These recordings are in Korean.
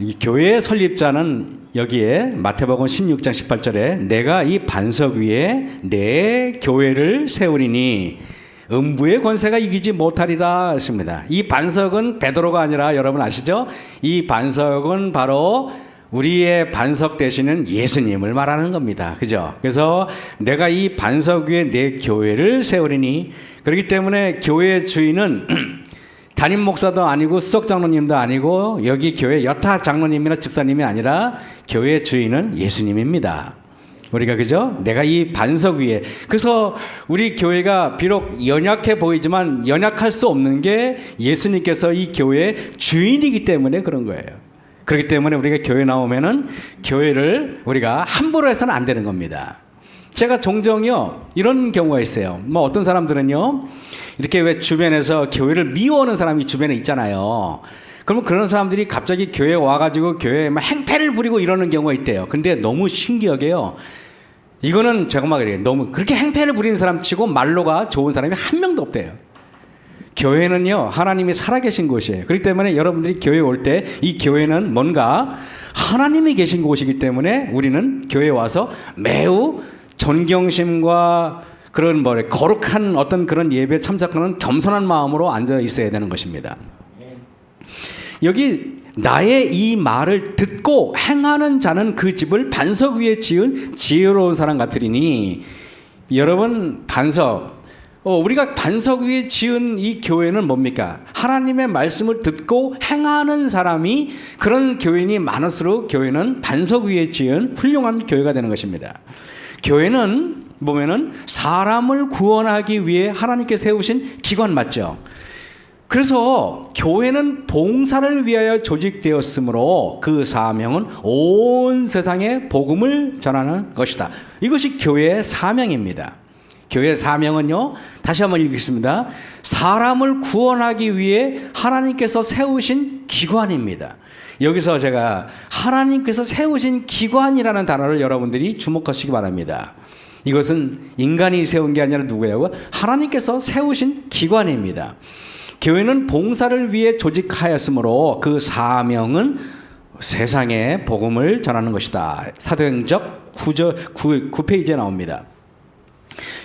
이 교회 설립자는 여기에 마태복음 16장 18절에 내가 이 반석 위에 내 교회를 세우리니 음부의 권세가 이기지 못하리라 했습니다. 이 반석은 베드로가 아니라 여러분 아시죠? 이 반석은 바로 우리의 반석 되시는 예수님을 말하는 겁니다. 그죠? 그래서 내가 이 반석 위에 내 교회를 세우리니, 그렇기 때문에 교회의 주인은 담임 목사도 아니고 수석 장로님도 아니고 여기 교회 여타 장로님이나 집사님이 아니라 교회의 주인은 예수님입니다. 우리가 그죠? 내가 이 반석 위에. 그래서 우리 교회가 비록 연약해 보이지만 연약할 수 없는 게 예수님께서 이 교회의 주인이기 때문에 그런 거예요. 그렇기 때문에 우리가 교회 나오면은 교회를 우리가 함부로 해서는 안 되는 겁니다. 제가 종종요 이런 경우가 있어요. 뭐 어떤 사람들은요 이렇게 왜 주변에서 교회를 미워하는 사람이 주변에 있잖아요. 그러면 그런 사람들이 갑자기 교회에 와가지고 교회에 막 행패를 부리고 이러는 경우가 있대요. 근데 너무 신기하게요. 이거는 제가 막 그래요. 너무 그렇게 행패를 부리는 사람 치고 말로가 좋은 사람이 한 명도 없대요. 교회는요 하나님이 살아계신 곳이에요. 그렇기 때문에 여러분들이 교회에 올 때 이 교회는 뭔가 하나님이 계신 곳이기 때문에 우리는 교회에 와서 매우 존경심과 그런 거룩한 어떤 그런 예배에 참석하는 겸손한 마음으로 앉아 있어야 되는 것입니다. 여기 나의 이 말을 듣고 행하는 자는 그 집을 반석 위에 지은 지혜로운 사람 같으리니, 여러분 반석 우리가 반석 위에 지은 이 교회는 뭡니까? 하나님의 말씀을 듣고 행하는 사람이 그런 교인이 많을수록 교회는 반석 위에 지은 훌륭한 교회가 되는 것입니다. 교회는 보면은 사람을 구원하기 위해 하나님께 세우신 기관 맞죠? 그래서 교회는 봉사를 위하여 조직되었으므로 그 사명은 온 세상에 복음을 전하는 것이다. 이것이 교회의 사명입니다. 교회의 사명은요, 다시 한번 읽겠습니다. 사람을 구원하기 위해 하나님께서 세우신 기관입니다. 여기서 제가 하나님께서 세우신 기관이라는 단어를 여러분들이 주목하시기 바랍니다. 이것은 인간이 세운 게 아니라 누구예요? 하나님께서 세우신 기관입니다. 교회는 봉사를 위해 조직하였으므로 그 사명은 세상에 복음을 전하는 것이다. 사도행적 9페이지에 나옵니다.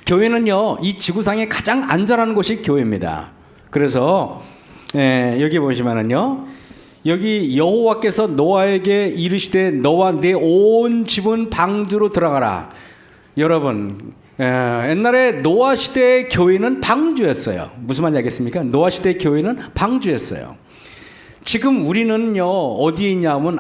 교회는요 이 지구상에 가장 안전한 곳이 교회입니다. 그래서 여기 보시면은요 여기 여호와께서 노아에게 이르시되 너와 내 온 집은 방주로 들어가라. 여러분 옛날에 노아 시대의 교회는 방주였어요. 무슨 말인지 알겠습니까? 노아 시대의 교회는 방주였어요. 지금 우리는요 어디에 있냐면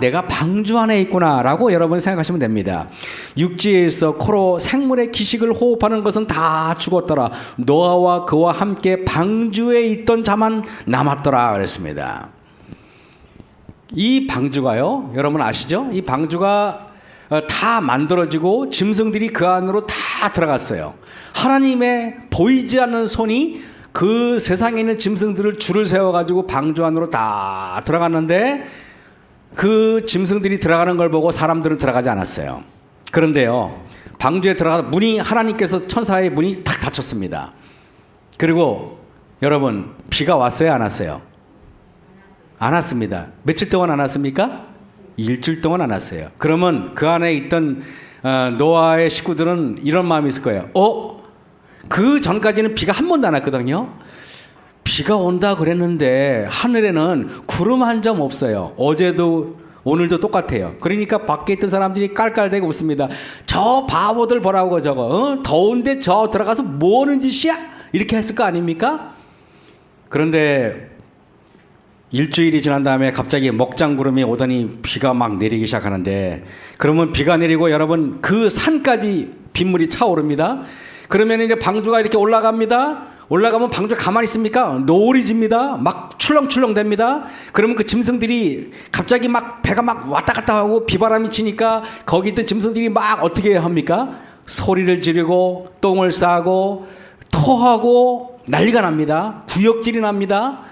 내가 방주 안에 있구나 라고 여러분 생각하시면 됩니다. 육지에서 코로 생물의 기식을 호흡하는 것은 다 죽었더라. 노아와 그와 함께 방주에 있던 자만 남았더라 그랬습니다. 이 방주가요 여러분 아시죠? 이 방주가 다 만들어지고 짐승들이 그 안으로 다 들어갔어요. 하나님의 보이지 않는 손이 그 세상에 있는 짐승들을 줄을 세워가지고 방주 안으로 다 들어갔는데 그 짐승들이 들어가는 걸 보고 사람들은 들어가지 않았어요. 그런데요 방주에 들어가서 문이 하나님께서 천사의 문이 탁 닫혔습니다. 그리고 여러분 비가 왔어요 안 왔어요? 안 왔습니다. 며칠 동안 안 왔습니까? 일주일 동안 안 왔어요. 그러면 그 안에 있던 노아의 식구들은 이런 마음이 있을 거예요. 그 전까지는 비가 한 번도 안 왔거든요. 비가 온다 그랬는데 하늘에는 구름 한 점 없어요. 어제도 오늘도 똑같아요. 그러니까 밖에 있던 사람들이 깔깔대고 웃습니다. 저 바보들 보라고 저거 더운데 저 들어가서 뭐 하는 짓이야? 이렇게 했을 거 아닙니까? 그런데 일주일이 지난 다음에 갑자기 먹장구름이 오더니 비가 막 내리기 시작하는데, 그러면 비가 내리고 여러분 그 산까지 빗물이 차오릅니다. 그러면 이제 방주가 이렇게 올라갑니다. 올라가면 방주 가만히 있습니까? 노을이 집니다. 막 출렁출렁 됩니다. 그러면 그 짐승들이 갑자기 막 배가 막 왔다 갔다 하고 비바람이 치니까 거기 있던 짐승들이 막 어떻게 합니까? 소리를 지르고 똥을 싸고 토하고 난리가 납니다. 구역질이 납니다.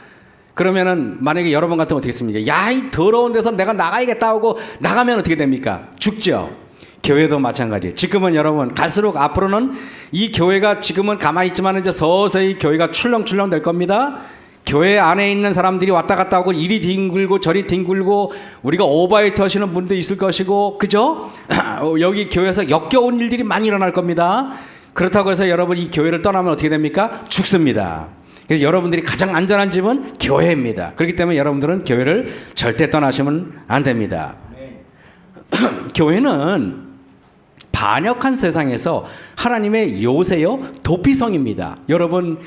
그러면은 만약에 여러분 같으면 어떻게 했습니까? 야, 이 더러운 데서 내가 나가야겠다 하고 나가면 어떻게 됩니까? 죽죠. 교회도 마찬가지. 지금은 여러분 갈수록 앞으로는 이 교회가 지금은 가만히 있지만 이제 서서히 교회가 출렁출렁 될 겁니다. 교회 안에 있는 사람들이 왔다 갔다 하고 이리 뒹굴고 저리 뒹굴고 우리가 오버헤이트 하시는 분도 있을 것이고, 그죠? 여기 교회에서 역겨운 일들이 많이 일어날 겁니다. 그렇다고 해서 여러분 이 교회를 떠나면 어떻게 됩니까? 죽습니다. 그래서 여러분들이 가장 안전한 집은 교회입니다. 그렇기 때문에 여러분들은 교회를 절대 떠나시면 안 됩니다. 교회는 반역한 세상에서 하나님의 요새요 도피성입니다. 여러분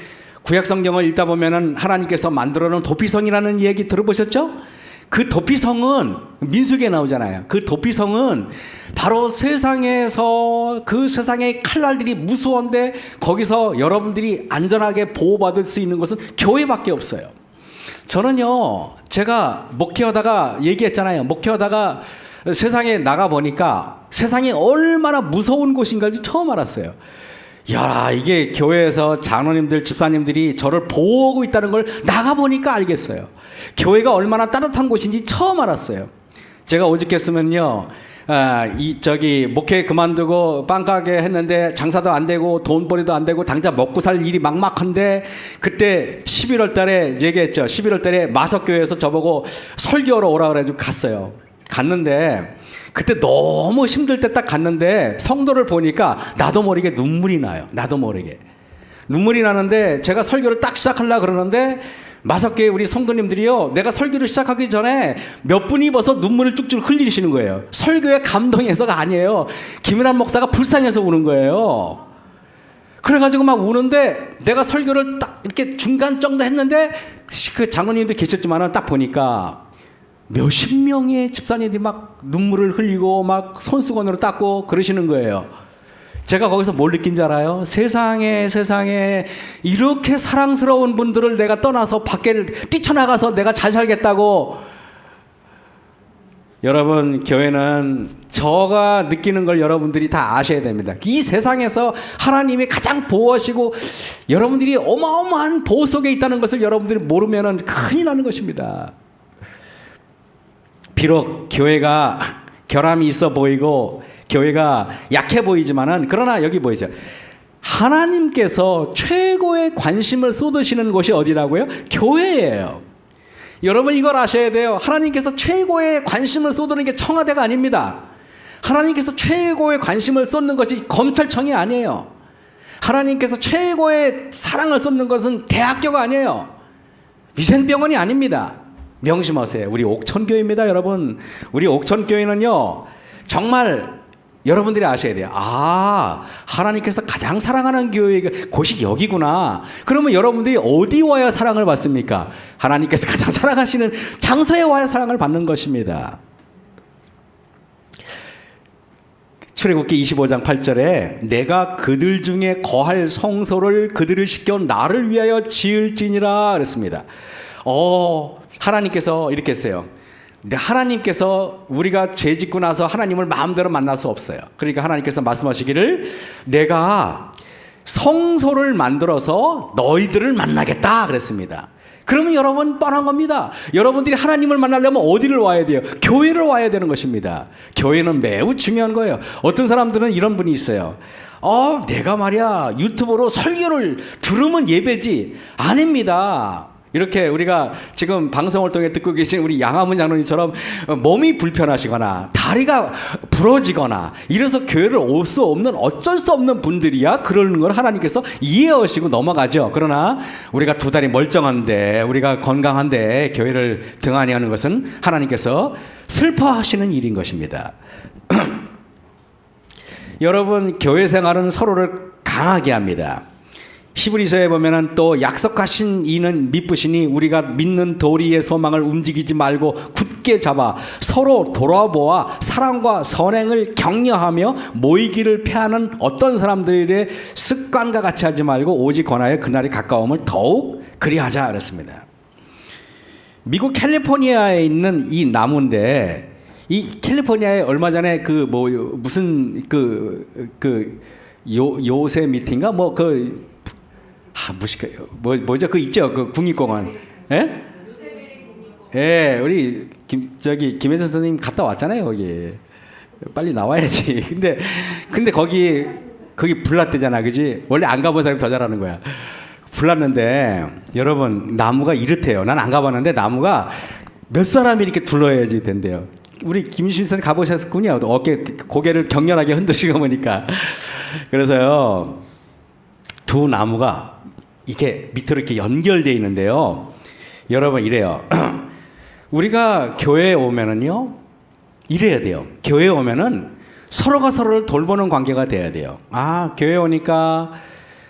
구약 성경을 읽다 보면은 하나님께서 만들어 놓은 도피성이라는 얘기 들어보셨죠? 그 도피성은 민수기에 나오잖아요. 그 도피성은 바로 세상에서 그 세상의 칼날들이 무서운데 거기서 여러분들이 안전하게 보호받을 수 있는 것은 교회밖에 없어요. 저는요, 제가 목회하다가 얘기했잖아요. 목회하다가 세상에 나가 보니까 세상이 얼마나 무서운 곳인가를 처음 알았어요. 야, 이게 교회에서 장로님들, 집사님들이 저를 보호하고 있다는 걸 나가 보니까 알겠어요. 교회가 얼마나 따뜻한 곳인지 처음 알았어요. 제가 오죽했으면요, 목회 그만두고 빵가게 했는데 장사도 안 되고 돈벌이도 안 되고 당장 먹고 살 일이 막막한데, 그때 11월 달에 얘기했죠. 11월 달에 마석교회에서 저보고 설교하러 오라 그래가지고 갔어요. 갔는데 그때 너무 힘들 때 딱 갔는데 성도를 보니까 나도 모르게 눈물이 나요. 나도 모르게 눈물이 나는데, 제가 설교를 딱 시작하려고 그러는데 마석교회 우리 성도님들이요, 내가 설교를 시작하기 전에 몇 분이 입어서 눈물을 쭉쭉 흘리시는 거예요. 설교에 감동해서가 아니에요. 김일환 목사가 불쌍해서 우는 거예요. 그래가지고 막 우는데, 내가 설교를 딱 이렇게 중간 정도 했는데 그 장로님도 계셨지만은 딱 보니까 몇십 명의 집사님들이 막 눈물을 흘리고 막 손수건으로 닦고 그러시는 거예요. 제가 거기서 뭘 느낀 줄 알아요? 세상에 이렇게 사랑스러운 분들을 내가 떠나서 밖에 뛰쳐나가서 내가 잘 살겠다고. 여러분, 교회는 저가 느끼는 걸 여러분들이 다 아셔야 됩니다. 이 세상에서 하나님이 가장 보호하시고 여러분들이 어마어마한 보호 속에 있다는 것을 여러분들이 모르면 큰일 나는 것입니다. 비록 교회가 결함이 있어 보이고 교회가 약해 보이지만은, 그러나 여기 보이죠. 하나님께서 최고의 관심을 쏟으시는 곳이 어디라고요? 교회예요. 여러분 이걸 아셔야 돼요. 하나님께서 최고의 관심을 쏟는 게 청와대가 아닙니다. 하나님께서 최고의 관심을 쏟는 것이 검찰청이 아니에요. 하나님께서 최고의 사랑을 쏟는 것은 대학교가 아니에요. 위생병원이 아닙니다. 명심하세요. 우리 옥천교회입니다, 여러분. 우리 옥천교회는요, 정말 여러분들이 아셔야 돼요. 아, 하나님께서 가장 사랑하는 교회가 곳이 여기구나. 그러면 여러분들이 어디 와야 사랑을 받습니까? 하나님께서 가장 사랑하시는 장소에 와야 사랑을 받는 것입니다. 출애굽기 25장 8절에 내가 그들 중에 거할 성소를 그들을 시켜 나를 위하여 지을지니라 그랬습니다. 하나님께서 이렇게 했어요. 근데 하나님께서 우리가 죄 짓고 나서 하나님을 마음대로 만날 수 없어요. 그러니까 하나님께서 말씀하시기를 내가 성소를 만들어서 너희들을 만나겠다 그랬습니다. 그러면 여러분 뻔한 겁니다. 여러분들이 하나님을 만나려면 어디를 와야 돼요? 교회를 와야 되는 것입니다. 교회는 매우 중요한 거예요. 어떤 사람들은 이런 분이 있어요. 내가 말이야 유튜브로 설교를 들으면 예배지. 아닙니다. 이렇게 우리가 지금 방송을 통해 듣고 계신 우리 양화문 장로님처럼 몸이 불편하시거나 다리가 부러지거나 이래서 교회를 올 수 없는 어쩔 수 없는 분들이야 그러는 걸 하나님께서 이해하시고 넘어가죠. 그러나 우리가 두 다리 멀쩡한데 우리가 건강한데 교회를 등한히 하는 것은 하나님께서 슬퍼하시는 일인 것입니다. 여러분, 교회 생활은 서로를 강하게 합니다. 히브리서에 보면은 또 약속하신 이는 미쁘시니 우리가 믿는 도리의 소망을 움직이지 말고 굳게 잡아 서로 돌아보아 사랑과 선행을 격려하며 모이기를 패하는 어떤 사람들의 습관과 같이 하지 말고 오직 권하여 그날이 가까움을 더욱 그리하자 그랬습니다. 미국 캘리포니아에 있는 이 나무인데, 이 캘리포니아에 얼마 전에 요새 미팅가 뭐죠? 그 있죠? 그 국립공원. 예? 예, 우리 김혜선 선생님 갔다 왔잖아요, 거기. 빨리 나와야지. 근데 거기 불났대잖아, 그지? 원래 안 가본 사람이 더 잘하는 거야. 불났는데 여러분 나무가 이렇대요. 난 안 가봤는데 나무가 몇 사람이 이렇게 둘러야지 된대요. 우리 김신수 선생 가보셨군요. 어깨 고개를 격렬하게 흔드시고 보니까. 그래서요 두 나무가 이렇게 밑으로 이렇게 연결되어 있는데요. 여러분 이래요. 우리가 교회에 오면은요 이래야 돼요. 교회에 오면은 서로가 서로를 돌보는 관계가 돼야 돼요. 아 교회 오니까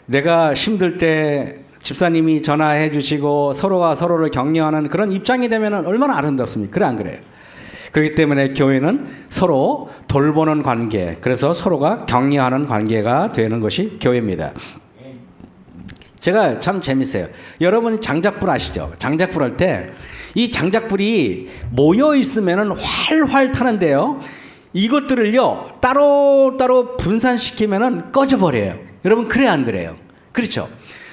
내가 힘들 때 집사님이 전화해 주시고 서로가 서로를 격려하는 그런 입장이 되면 얼마나 아름답습니까? 그래 안 그래요? 그렇기 때문에 교회는 서로 돌보는 관계, 그래서 서로가 격려하는 관계가 되는 것이 교회입니다. 제가 참 재밌어요. 여러분 장작불 아시죠? 장작불 할 때 이 장작불이 모여 있으면은 활활 타는데요. 이것들을요 따로따로 분산시키면은 꺼져버려요. 여러분 그래 안 그래요? 그렇죠?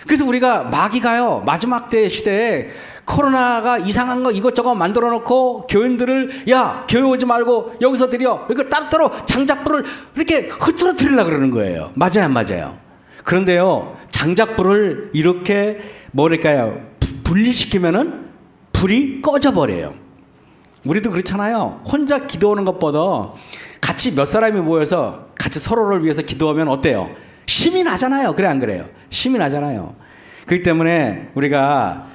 그래서 우리가 마귀가요 마지막 때 시대에 코로나가 이상한 거 이것저것 만들어 놓고 교인들을 야 교회 오지 말고 여기서 드려 이거 따로따로 장작불을 이렇게 흐트러뜨리려고 그러는 거예요. 맞아요 안 맞아요? 그런데요 장작불을 이렇게 뭐랄까요 분리시키면은 불이 꺼져버려요. 우리도 그렇잖아요. 혼자 기도하는 것보다 같이 몇 사람이 모여서 같이 서로를 위해서 기도하면 어때요? 힘이 나잖아요. 그래 안 그래요? 힘이 나잖아요. 그렇기 때문에 우리가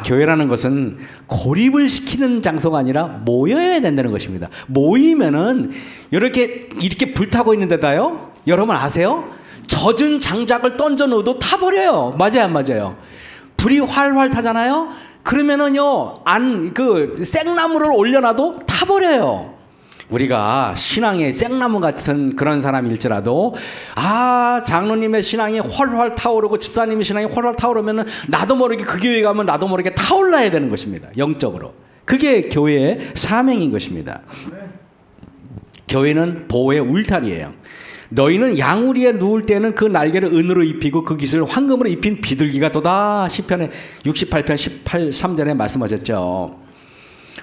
교회라는 것은 고립을 시키는 장소가 아니라 모여야 된다는 것입니다. 모이면은 이렇게 불타고 있는 데다요. 여러분 아세요? 젖은 장작을 던져 넣어도 타버려요. 맞아요 안 맞아요? 불이 활활 타잖아요. 그러면은요 생나무를 올려놔도 타버려요. 우리가 신앙의 생나무 같은 그런 사람일지라도 장로님의 신앙이 훨훨 타오르고 집사님의 신앙이 훨훨 타오르면은 나도 모르게 그 교회 가면 나도 모르게 타올라야 되는 것입니다. 영적으로. 그게 교회의 사명인 것입니다. 교회는 보호의 울타리예요. 너희는 양우리에 누울 때는 그 날개를 은으로 입히고 그 깃을 황금으로 입힌 비둘기가 도다. 시편의 68편 13절에 말씀하셨죠.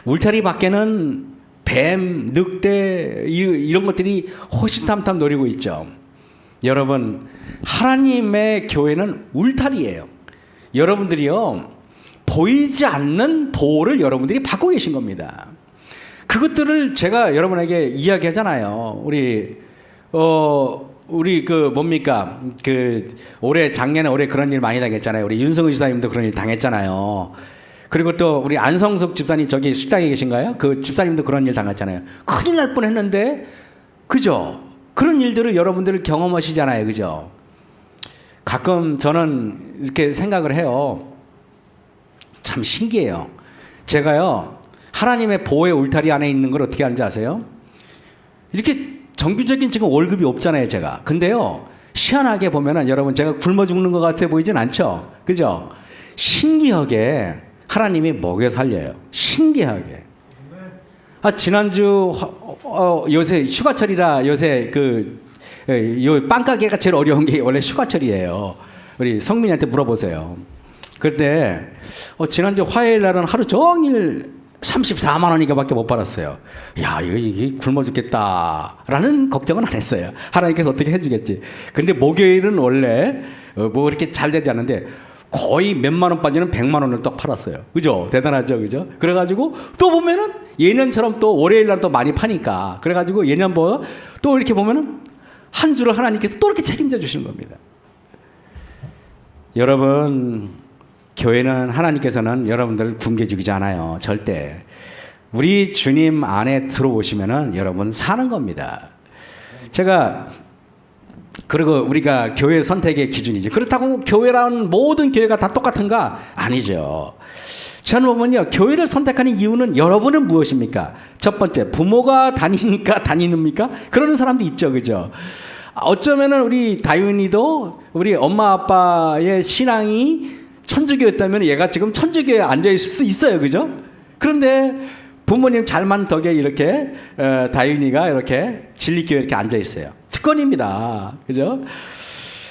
울타리 밖에는 뱀, 늑대 이런 것들이 호시탐탐 노리고 있죠. 여러분 하나님의 교회는 울타리예요. 여러분들이요 보이지 않는 보호를 여러분들이 받고 계신 겁니다. 그것들을 제가 여러분에게 이야기하잖아요. 우리 작년에 올해 그런 일 많이 당했잖아요. 우리 윤성우 지사님도 그런 일 당했잖아요. 그리고 또 우리 안성숙 집사님 저기 식당에 계신가요? 그 집사님도 그런 일 당했잖아요. 큰일 날 뻔했는데, 그죠? 그런 일들을 여러분들 경험하시잖아요, 그죠? 가끔 저는 이렇게 생각을 해요. 참 신기해요. 제가요 하나님의 보호의 울타리 안에 있는 걸 어떻게 아는지 아세요? 이렇게 정규적인 지금 월급이 없잖아요, 제가. 근데요, 희한하게 보면은 여러분 제가 굶어 죽는 것 같아 보이진 않죠? 그죠? 신기하게 하나님이 먹여 살려요. 신기하게. 지난주, 요새 휴가철이라 요새 요 빵가게가 제일 어려운 게 원래 휴가철이에요. 우리 성민이한테 물어보세요. 그때, 지난주 화요일 날은 하루 종일 34만 원이가밖에 못 받았어요. 야, 이게 굶어 죽겠다라는 걱정은 안 했어요. 하나님께서 어떻게 해주겠지. 근데 목요일은 원래 뭐 이렇게 잘 되지 않는데 거의 몇만 원 빠지는 100만 원을 또 팔았어요. 그죠? 대단하죠, 그죠? 그래가지고 또 보면은 예년처럼 또 월요일 날 또 많이 파니까 그래가지고 예년보다 또 이렇게 보면은 한 주를 하나님께서 또 이렇게 책임져 주시는 겁니다. 여러분. 교회는 하나님께서는 여러분들을 굶겨 주지 않아요. 절대. 우리 주님 안에 들어오시면은 여러분 사는 겁니다. 그리고 우리가 교회 선택의 기준이죠. 그렇다고 교회라는 모든 교회가 다 똑같은가? 아니죠. 저는 보면요. 교회를 선택하는 이유는 여러분은 무엇입니까? 첫 번째, 부모가 다니니까? 그러는 사람도 있죠. 그죠? 어쩌면은 우리 다윤이도 우리 엄마 아빠의 신앙이 천주교였다면 얘가 지금 천주교에 앉아있을 수 있어요. 그죠? 그런데 부모님 잘만 덕에 이렇게 다윤이가 이렇게 진리교회에 이렇게 앉아있어요. 특권입니다. 그죠?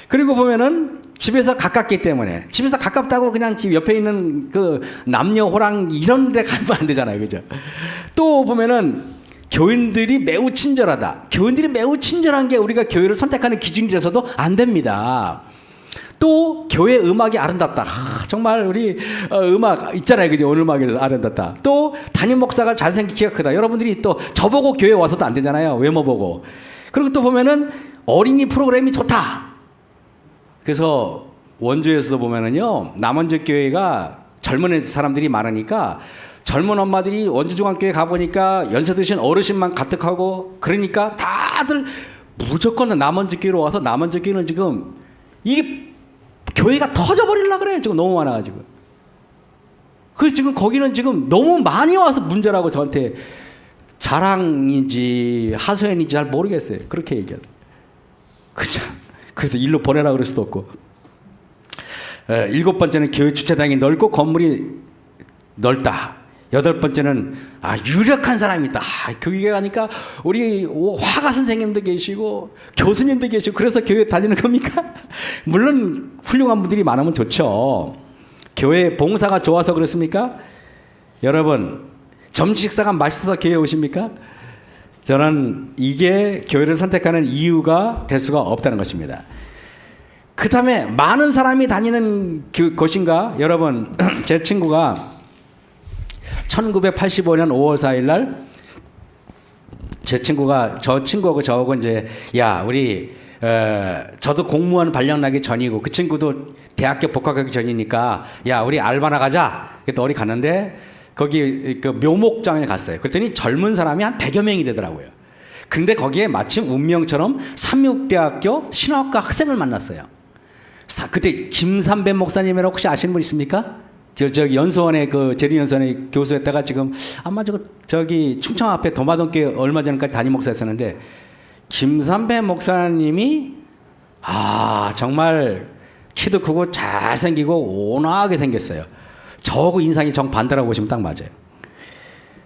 그리고 보면은 집에서 가깝기 때문에 집에서 가깝다고 그냥 집 옆에 있는 그 남녀 호랑 이런 데 가면 안 되잖아요. 그죠? 또 보면은 교인들이 매우 친절하다. 교인들이 매우 친절한 게 우리가 교회를 선택하는 기준이 돼서도 안 됩니다. 또 교회 음악이 아름답다. 정말 우리 음악 있잖아요. 그죠? 오늘 음악이 아름답다. 또 담임 목사가 잘생긴 키가 크다. 여러분들이 또 저보고 교회 와서도 안 되잖아요. 외모 보고. 그리고 또 보면은 어린이 프로그램이 좋다. 그래서 원주에서도 보면은요, 남원주 교회가 젊은 사람들이 많으니까 젊은 엄마들이 원주중앙교회 가보니까 연세 드신 어르신만 가득하고, 그러니까 다들 무조건 남원주 교회로 와서, 남원주 교회는 지금 이게 교회가 터져버리려고 그래요. 지금 너무 많아가지고. 그래서 지금 거기는 지금 너무 많이 와서 문제라고 저한테, 자랑인지 하소연인지 잘 모르겠어요. 그렇게 얘기하다. 그죠? 그래서 일로 보내라 그럴 수도 없고. 7번째는 교회 주차장이 넓고 건물이 넓다. 8번째는 유력한 사람이 있다. 교육에 가니까 우리 화가 선생님도 계시고 교수님도 계시고, 그래서 교회 다니는 겁니까? 물론 훌륭한 분들이 많으면 좋죠. 교회 봉사가 좋아서 그렇습니까? 여러분, 점심 식사가 맛있어서 교회 오십니까? 저는 이게 교회를 선택하는 이유가 될 수가 없다는 것입니다. 그 다음에 많은 사람이 다니는 곳인가? 여러분, 제 친구가 1985년 5월 4일 날, 제 친구가, 저 친구하고 저하고 이제, 야, 우리, 저도 공무원 발령 나기 전이고, 그 친구도 대학교 복학하기 전이니까, 야, 우리 알바나 가자. 그래서 어디 갔는데, 거기 그 묘목장에 갔어요. 그랬더니 젊은 사람이 한 100여 명이 되더라고요. 근데 거기에 마침 운명처럼 삼육대학교 신학과 학생을 만났어요. 그때 김삼배 목사님이라고 혹시 아시는 분 있습니까? 저기 연수원에 그 재림연수원에 교수였다가 지금 아마 저기 충청 앞에 도마동교회 얼마 전까지 담임 목사였었는데, 김삼배 목사님이 정말 키도 크고 잘생기고 온화하게 생겼어요. 저하고 인상이 정반대라고 보시면 딱 맞아요.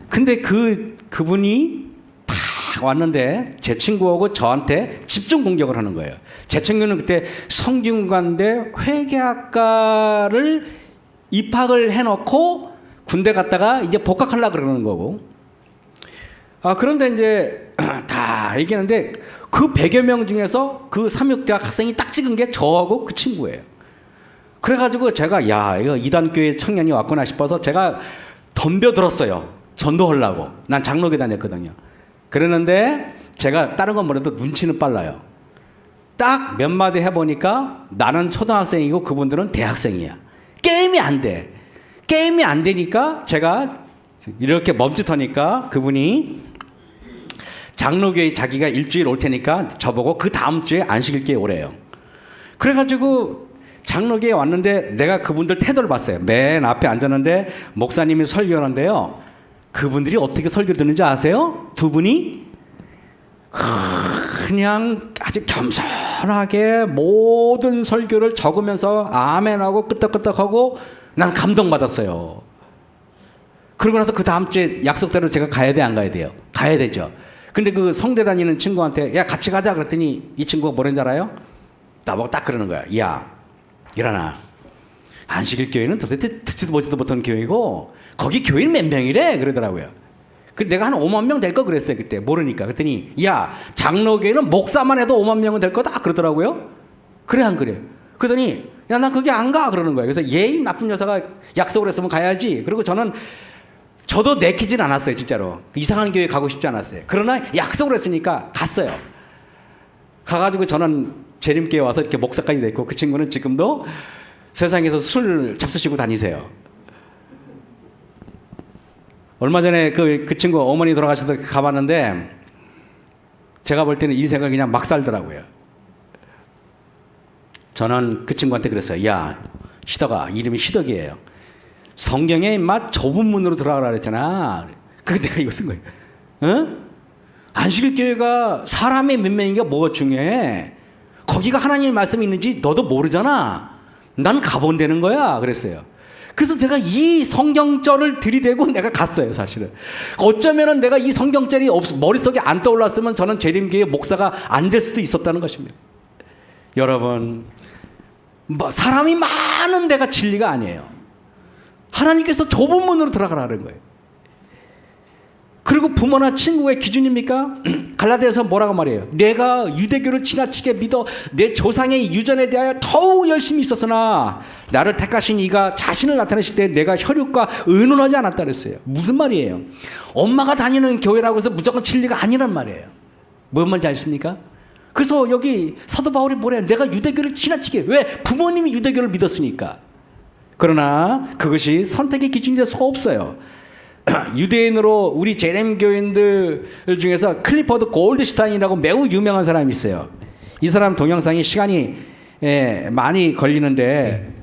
근데 그분이 딱 왔는데 제 친구하고 저한테 집중 공격을 하는 거예요. 제 친구는 그때 성균관대 회계학과를 입학을 해놓고 군대 갔다가 이제 복학하려고 그러는 거고. 그런데 이제 다 얘기하는데 그 100여 명 중에서 그 삼육대학 학생이 딱 찍은 게 저하고 그 친구예요. 그래가지고 제가, 야, 이거 이단교회 청년이 왔구나 싶어서 제가 덤벼들었어요. 전도하려고. 난 장로교 다녔거든요. 그랬는데 제가 다른 건 뭐래도 눈치는 빨라요. 딱 몇 마디 해보니까 나는 초등학생이고 그분들은 대학생이야. 게임이 안 돼. 게임이 안 되니까 제가 이렇게 멈칫하니까 그분이 장로교회 자기가 일주일 올 테니까 저보고 그 다음 주에 안식일교회 오래요. 그래가지고 장로교회에 왔는데 내가 그분들 태도를 봤어요. 맨 앞에 앉았는데 목사님이 설교하는데요. 그분들이 어떻게 설교 듣는지 아세요? 두 분이 그냥 아주 겸손하게 모든 설교를 적으면서 아멘하고 끄떡끄떡하고 난 감동받았어요. 그러고 나서 그 다음 주에 약속대로 제가 가야 돼, 안 가야 돼요? 가야 되죠. 근데 그 성대 다니는 친구한테 야, 같이 가자 그랬더니 이 친구가 뭐랬는지 알아요? 나보고 딱 그러는 거야. 야, 일어나. 안식일 교회는 도대체 듣지도 보지도 못하는 교회고 거기 교인 몇 명이래? 그러더라고요. 그래서 내가 한 5만 명 될 거 그랬어요. 그때 모르니까. 그랬더니 야, 장로교회는 목사만 해도 5만 명은 될 거다 그러더라고요. 그래 안 그래? 그러더니 야, 난 거기 안 가 그러는 거예요. 그래서 예의 나쁜 여자가 약속을 했으면 가야지. 그리고 저도 내키진 않았어요. 진짜로 이상한 교회 가고 싶지 않았어요. 그러나 약속을 했으니까 갔어요. 가가지고 저는 재림교회 와서 이렇게 목사까지 됐고 그 친구는 지금도 세상에서 술 잡수시고 다니세요. 얼마 전에 그 친구 어머니 돌아가셔서 가봤는데 제가 볼 때는 인생을 그냥 막 살더라고요. 저는 그 친구한테 그랬어요. 야, 시덕아, 이름이 시덕이에요. 성경에 인마 좁은 문으로 들어가라 그랬잖아. 그게 내가 이거 쓴 거예요. 어? 안식일 교회가 사람의 몇 명이가 뭐가 중요해? 거기가 하나님의 말씀이 있는지 너도 모르잖아. 난 가본다는 거야. 그랬어요. 그래서 제가 이 성경절을 들이대고 내가 갔어요. 사실은 어쩌면은 내가 이 성경절이 머릿속에 안 떠올랐으면 저는 재림교회 목사가 안 될 수도 있었다는 것입니다. 여러분, 뭐 사람이 많은 데가 진리가 아니에요. 하나님께서 좁은 문으로 들어가라는 거예요. 그리고 부모나 친구의 기준입니까? 갈라디아서 뭐라고 말해요? 내가 유대교를 지나치게 믿어 내 조상의 유전에 대하여 더욱 열심히 있었으나 나를 택하신 이가 자신을 나타내실 때 내가 혈육과 의논하지 않았다 그랬어요. 무슨 말이에요? 엄마가 다니는 교회라고 해서 무조건 진리가 아니란 말이에요. 뭔 말인지 아십니까? 그래서 여기 사도 바울이 뭐래요? 내가 유대교를 지나치게, 왜? 부모님이 유대교를 믿었으니까. 그러나 그것이 선택의 기준이 될 수가 없어요. 유대인으로 우리 제렘 교인들 중에서 클리퍼드 골드슈타인이라고 매우 유명한 사람이 있어요. 이 사람 동영상이 시간이 많이 걸리는데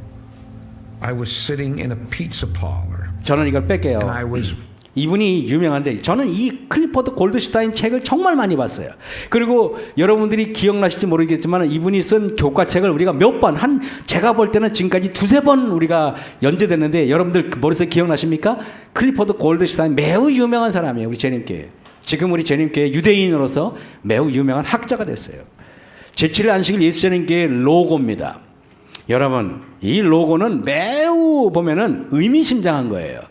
I was sitting in a pizza parlor. 저는 이걸 뺄게요. And I was 이분이 유명한데 저는 이 클리퍼드 골드슈타인 책을 정말 많이 봤어요. 그리고 여러분들이 기억나실지 모르겠지만 이분이 쓴 교과책을 우리가 몇 번, 제가 볼 때는 지금까지 두세 번 우리가 연재됐는데 여러분들 머릿속에 기억나십니까? 클리퍼드 골드슈타인 매우 유명한 사람이에요. 우리 제님교회. 지금 우리 제님교회 유대인으로서 매우 유명한 학자가 됐어요. 제7일 안식일 예수제님교회 로고입니다. 여러분, 이 로고는 매우 보면은 의미심장한 거예요.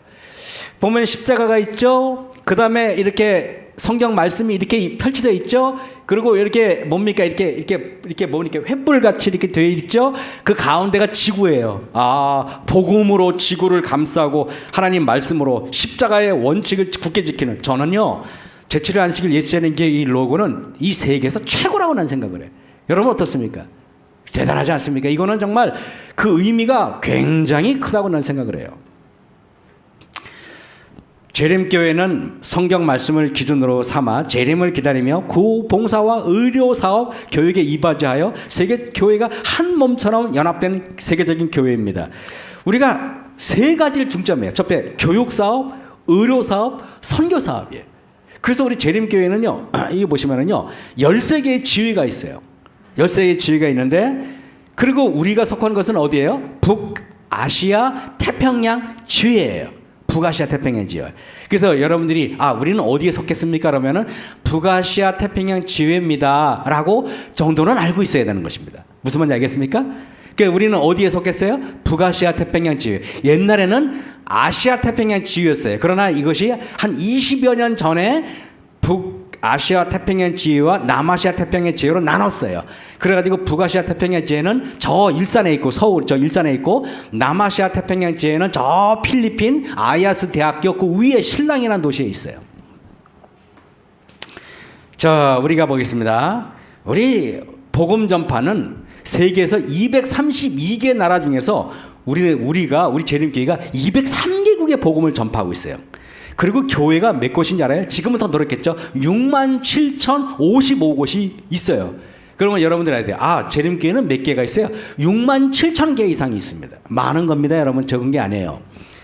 보면 십자가가 있죠. 그 다음에 이렇게 성경 말씀이 이렇게 펼쳐져 있죠. 그리고 이렇게 뭡니까? 이렇게 뭐 이렇게 횃불 같이 이렇게 되어 있죠. 그 가운데가 지구예요. 아, 복음으로 지구를 감싸고 하나님 말씀으로 십자가의 원칙을 굳게 지키는, 저는요 제7일 안식일 예수제님교회 이 로고는 이 세계에서 최고라고 난 생각을 해요. 여러분 어떻습니까? 대단하지 않습니까? 이거는 정말 그 의미가 굉장히 크다고 난 생각을 해요. 재림교회는 성경 말씀을 기준으로 삼아 재림을 기다리며 구 봉사와 의료 사업 교육에 이바지하여 세계 교회가 한 몸처럼 연합된 세계적인 교회입니다. 우리가 세 가지를 중점해요. 첫째, 교육 사업, 의료 사업, 선교 사업이에요. 그래서 우리 재림교회는요, 이거 보시면은요, 13개의 지위가 있어요. 13개의 지위가 있는데, 그리고 우리가 속한 것은 어디예요? 북아시아 태평양 지위예요. 북아시아 태평양 지회. 그래서 여러분들이 우리는 어디에 속했습니까? 그러면은 북아시아 태평양 지회입니다 라고 정도는 알고 있어야 되는 것입니다. 무슨 말인지 알겠습니까? 그러니까 우리는 어디에 속했어요? 북아시아 태평양 지회. 옛날에는 아시아 태평양 지회였어요. 그러나 이것이 한 20여 년 전에 북아시아 태평양 지회와 남아시아 태평양 지회로 나눴어요. 그래가지고 북아시아 태평양 지회는 저 일산에 있고, 서울 저 일산에 있고, 남아시아 태평양 지회는 저 필리핀 아야스 대학교 그 위에 실랑이라는 도시에 있어요. 자, 우리가 보겠습니다. 우리 복음 전파는 세계에서 232개 나라 중에서 우리 재림교회가 203개국의 복음을 전파하고 있어요. 그리고 교회가 몇 곳인지 알아요? 지금은 더 늘었겠죠. 67,055곳이 있어요. 그러면 여러분들 알아야 돼요. 재림교회는 몇 개가 있어요? 67,000개 이상이 있습니다. 많은 겁니다. 여러분, 적은 게 아니에요.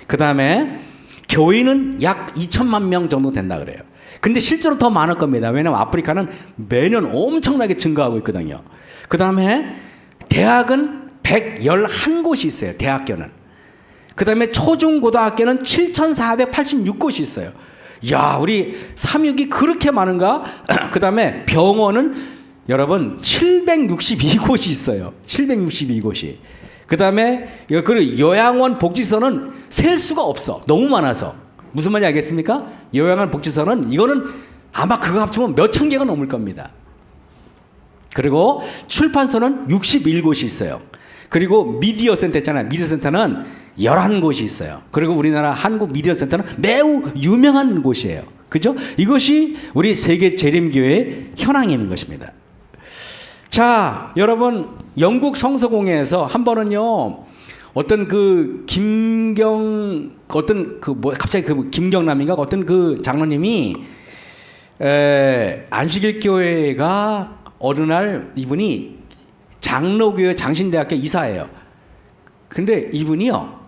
그 다음에 교회는 약 2천만 명 정도 된다 그래요. 근데 실제로 더 많을 겁니다. 왜냐하면 아프리카는 매년 엄청나게 증가하고 있거든요. 그 다음에 대학은 111곳이 있어요. 대학교는. 그 다음에 초중고등학교는 7,486곳이 있어요. 야, 우리 삼육이 그렇게 많은가? 그 다음에 병원은 여러분 762곳이 있어요. 762곳이. 그 다음에 그리고 요양원 복지소는 셀 수가 없어. 너무 많아서. 무슨 말인지 알겠습니까? 요양원 복지소는 이거는 아마 그거 합치면 몇천 개가 넘을 겁니다. 그리고 출판소는 61곳이 있어요. 그리고 미디어 센터 있잖아요. 미디어 센터는 11곳이 있어요. 그리고 우리나라 한국 미디어 센터는 매우 유명한 곳이에요. 그죠? 이것이 우리 세계 재림교회의 현황인 것입니다. 자, 여러분, 영국 성서공회에서 한 번은요, 어떤 김경남인가 어떤 그 장로님이 안식일 교회가 어느 날 이분이 장로교회 장신대학교 이사예요. 근데 이분이요,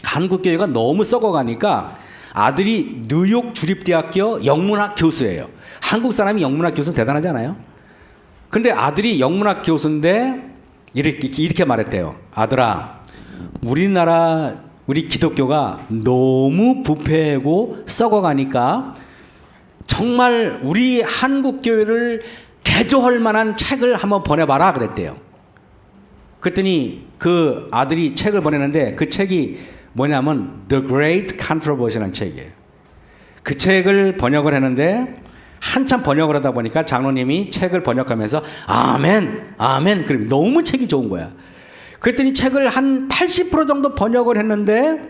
한국교회가 너무 썩어가니까 아들이 뉴욕 주립대학교 영문학 교수예요. 한국 사람이 영문학 교수는 대단하지 않아요? 근데 아들이 영문학 교수인데 이렇게 말했대요. 아들아, 우리 기독교가 너무 부패하고 썩어가니까 정말 우리 한국교회를 개조할 만한 책을 한번 보내봐라 그랬대요. 그랬더니 그 아들이 책을 보내는데 그 책이 뭐냐면 The Great Controversy라는 책이에요. 그 책을 번역을 했는데 한참 번역을 하다 보니까 장로님이 책을 번역하면서 아멘, 아멘. 그럼 너무 책이 좋은 거야. 그랬더니 책을 한 80% 정도 번역을 했는데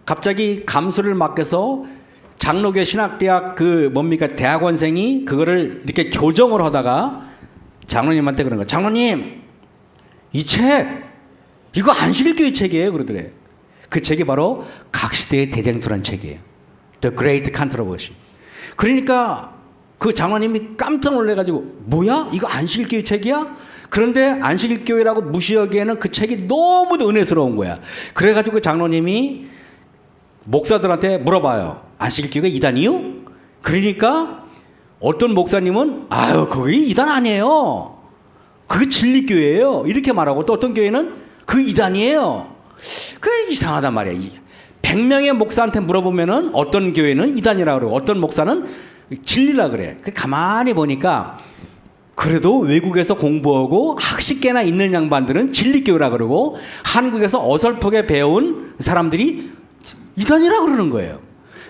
갑자기 감수를 맡겨서 장로교 신학대학 그 대학원생이 그거를 이렇게 교정을 하다가 장로님한테 그런 거야. 장로님, 이 책 이거 안식일교회 책이에요. 그러더래. 그 책이 바로 각시대의 대쟁투란 책이에요. The Great Controversy. 그러니까 그 장로님이 깜짝 놀래가지고 뭐야? 이거 안식일교회 책이야? 그런데 안식일교회라고 무시하기에는 그 책이 너무 은혜스러운 거야. 그래가지고 그 장로님이 목사들한테 물어봐요. 안식일교회가 이단이요? 그러니까 어떤 목사님은 아유 그게 이단 아니에요. 그게 진리교회예요. 이렇게 말하고 또 어떤 교회는 그 이단이에요. 그게 이상하단 말이야. 100명의 목사한테 물어보면은 어떤 교회는 이단이라고 그러고 어떤 목사는 진리라 그래. 가만히 보니까 그래도 외국에서 공부하고 학식계나 있는 양반들은 진리교회라 그러고 한국에서 어설프게 배운 사람들이 이단이라 그러는 거예요.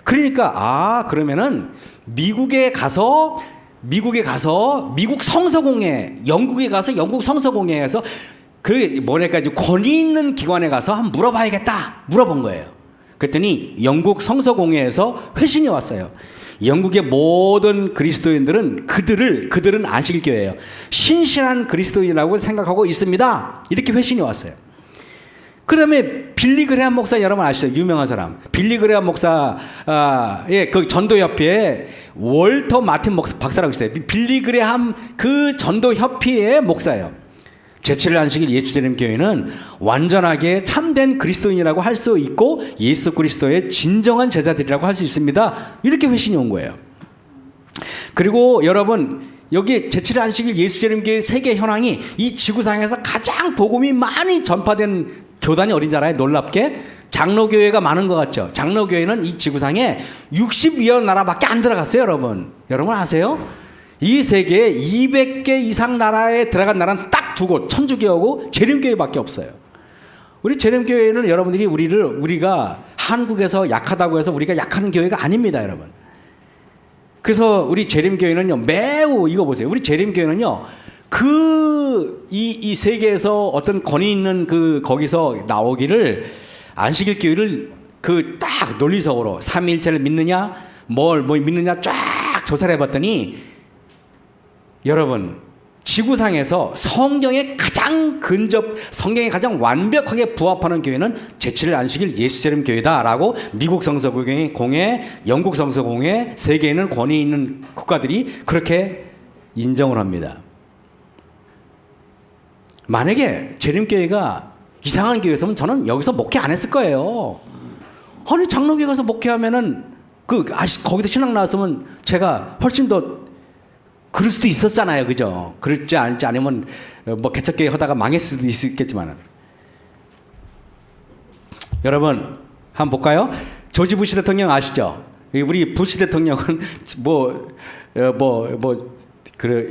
그러니까 그러면은 미국에 가서 미국 성서공회, 영국에 가서 영국 성서공회에서 그 뭐랄까 권위 있는 기관에 가서 한번 물어봐야겠다. 물어본 거예요. 그랬더니 영국 성서공회에서 회신이 왔어요. 영국의 모든 그리스도인들은 그들은 안식일교회예요. 신실한 그리스도인이라고 생각하고 있습니다. 이렇게 회신이 왔어요. 그 다음에 빌리 그레함 목사 여러분 아시죠? 유명한 사람. 빌리 그레함 목사의 그 전도협회에 월터 마틴 박사라고 있어요. 빌리 그레함 그 전도협회의 목사예요. 제7일 안식일 예수재림교회는 완전하게 참된 그리스도인이라고 할 수 있고 예수 그리스도의 진정한 제자들이라고 할 수 있습니다. 이렇게 회신이 온 거예요. 그리고 여러분 여기 제7일 안식일 예수재림교회 세계 현황이 이 지구상에서 가장 복음이 많이 전파된 교단이 어딘지 알아요? 놀랍게 장로교회가 많은 것 같죠. 장로교회는 이 지구상에 62여 나라밖에 안 들어갔어요. 여러분 아세요? 이 세계에 200개 이상 나라에 들어간 나라는 딱 두 곳, 천주교하고 재림교회밖에 없어요. 우리 재림교회는 여러분들이 우리가 한국에서 약하다고 해서 우리가 약한 교회가 아닙니다, 여러분. 그래서 우리 재림교회는요, 매우 이거 보세요. 우리 재림교회는요, 이 세계에서 어떤 권위 있는 거기서 나오기를 안식일 교회를 딱 논리적으로 삼위일체를 믿느냐, 뭘 믿느냐 쫙 조사를 해봤더니 여러분. 지구상에서 성경에 가장 완벽하게 부합하는 교회는 제7일 안식일 예수재림 교회다라고 미국 성서공회, 영국 성서공회, 세계에는 권위 있는 국가들이 그렇게 인정을 합니다. 만약에 재림교회가 이상한 교회였으면 저는 여기서 목회 안 했을 거예요. 아니 장로교회 가서 목회하면은 거기서 신학 나왔으면 제가 훨씬 더 그럴 수도 있었잖아요. 그죠? 그렇지 않지 않으면 뭐 개척교회 하다가 망했을 수도 있겠지만 여러분 한번 볼까요? 조지 부시 대통령 아시죠? 우리 부시 대통령은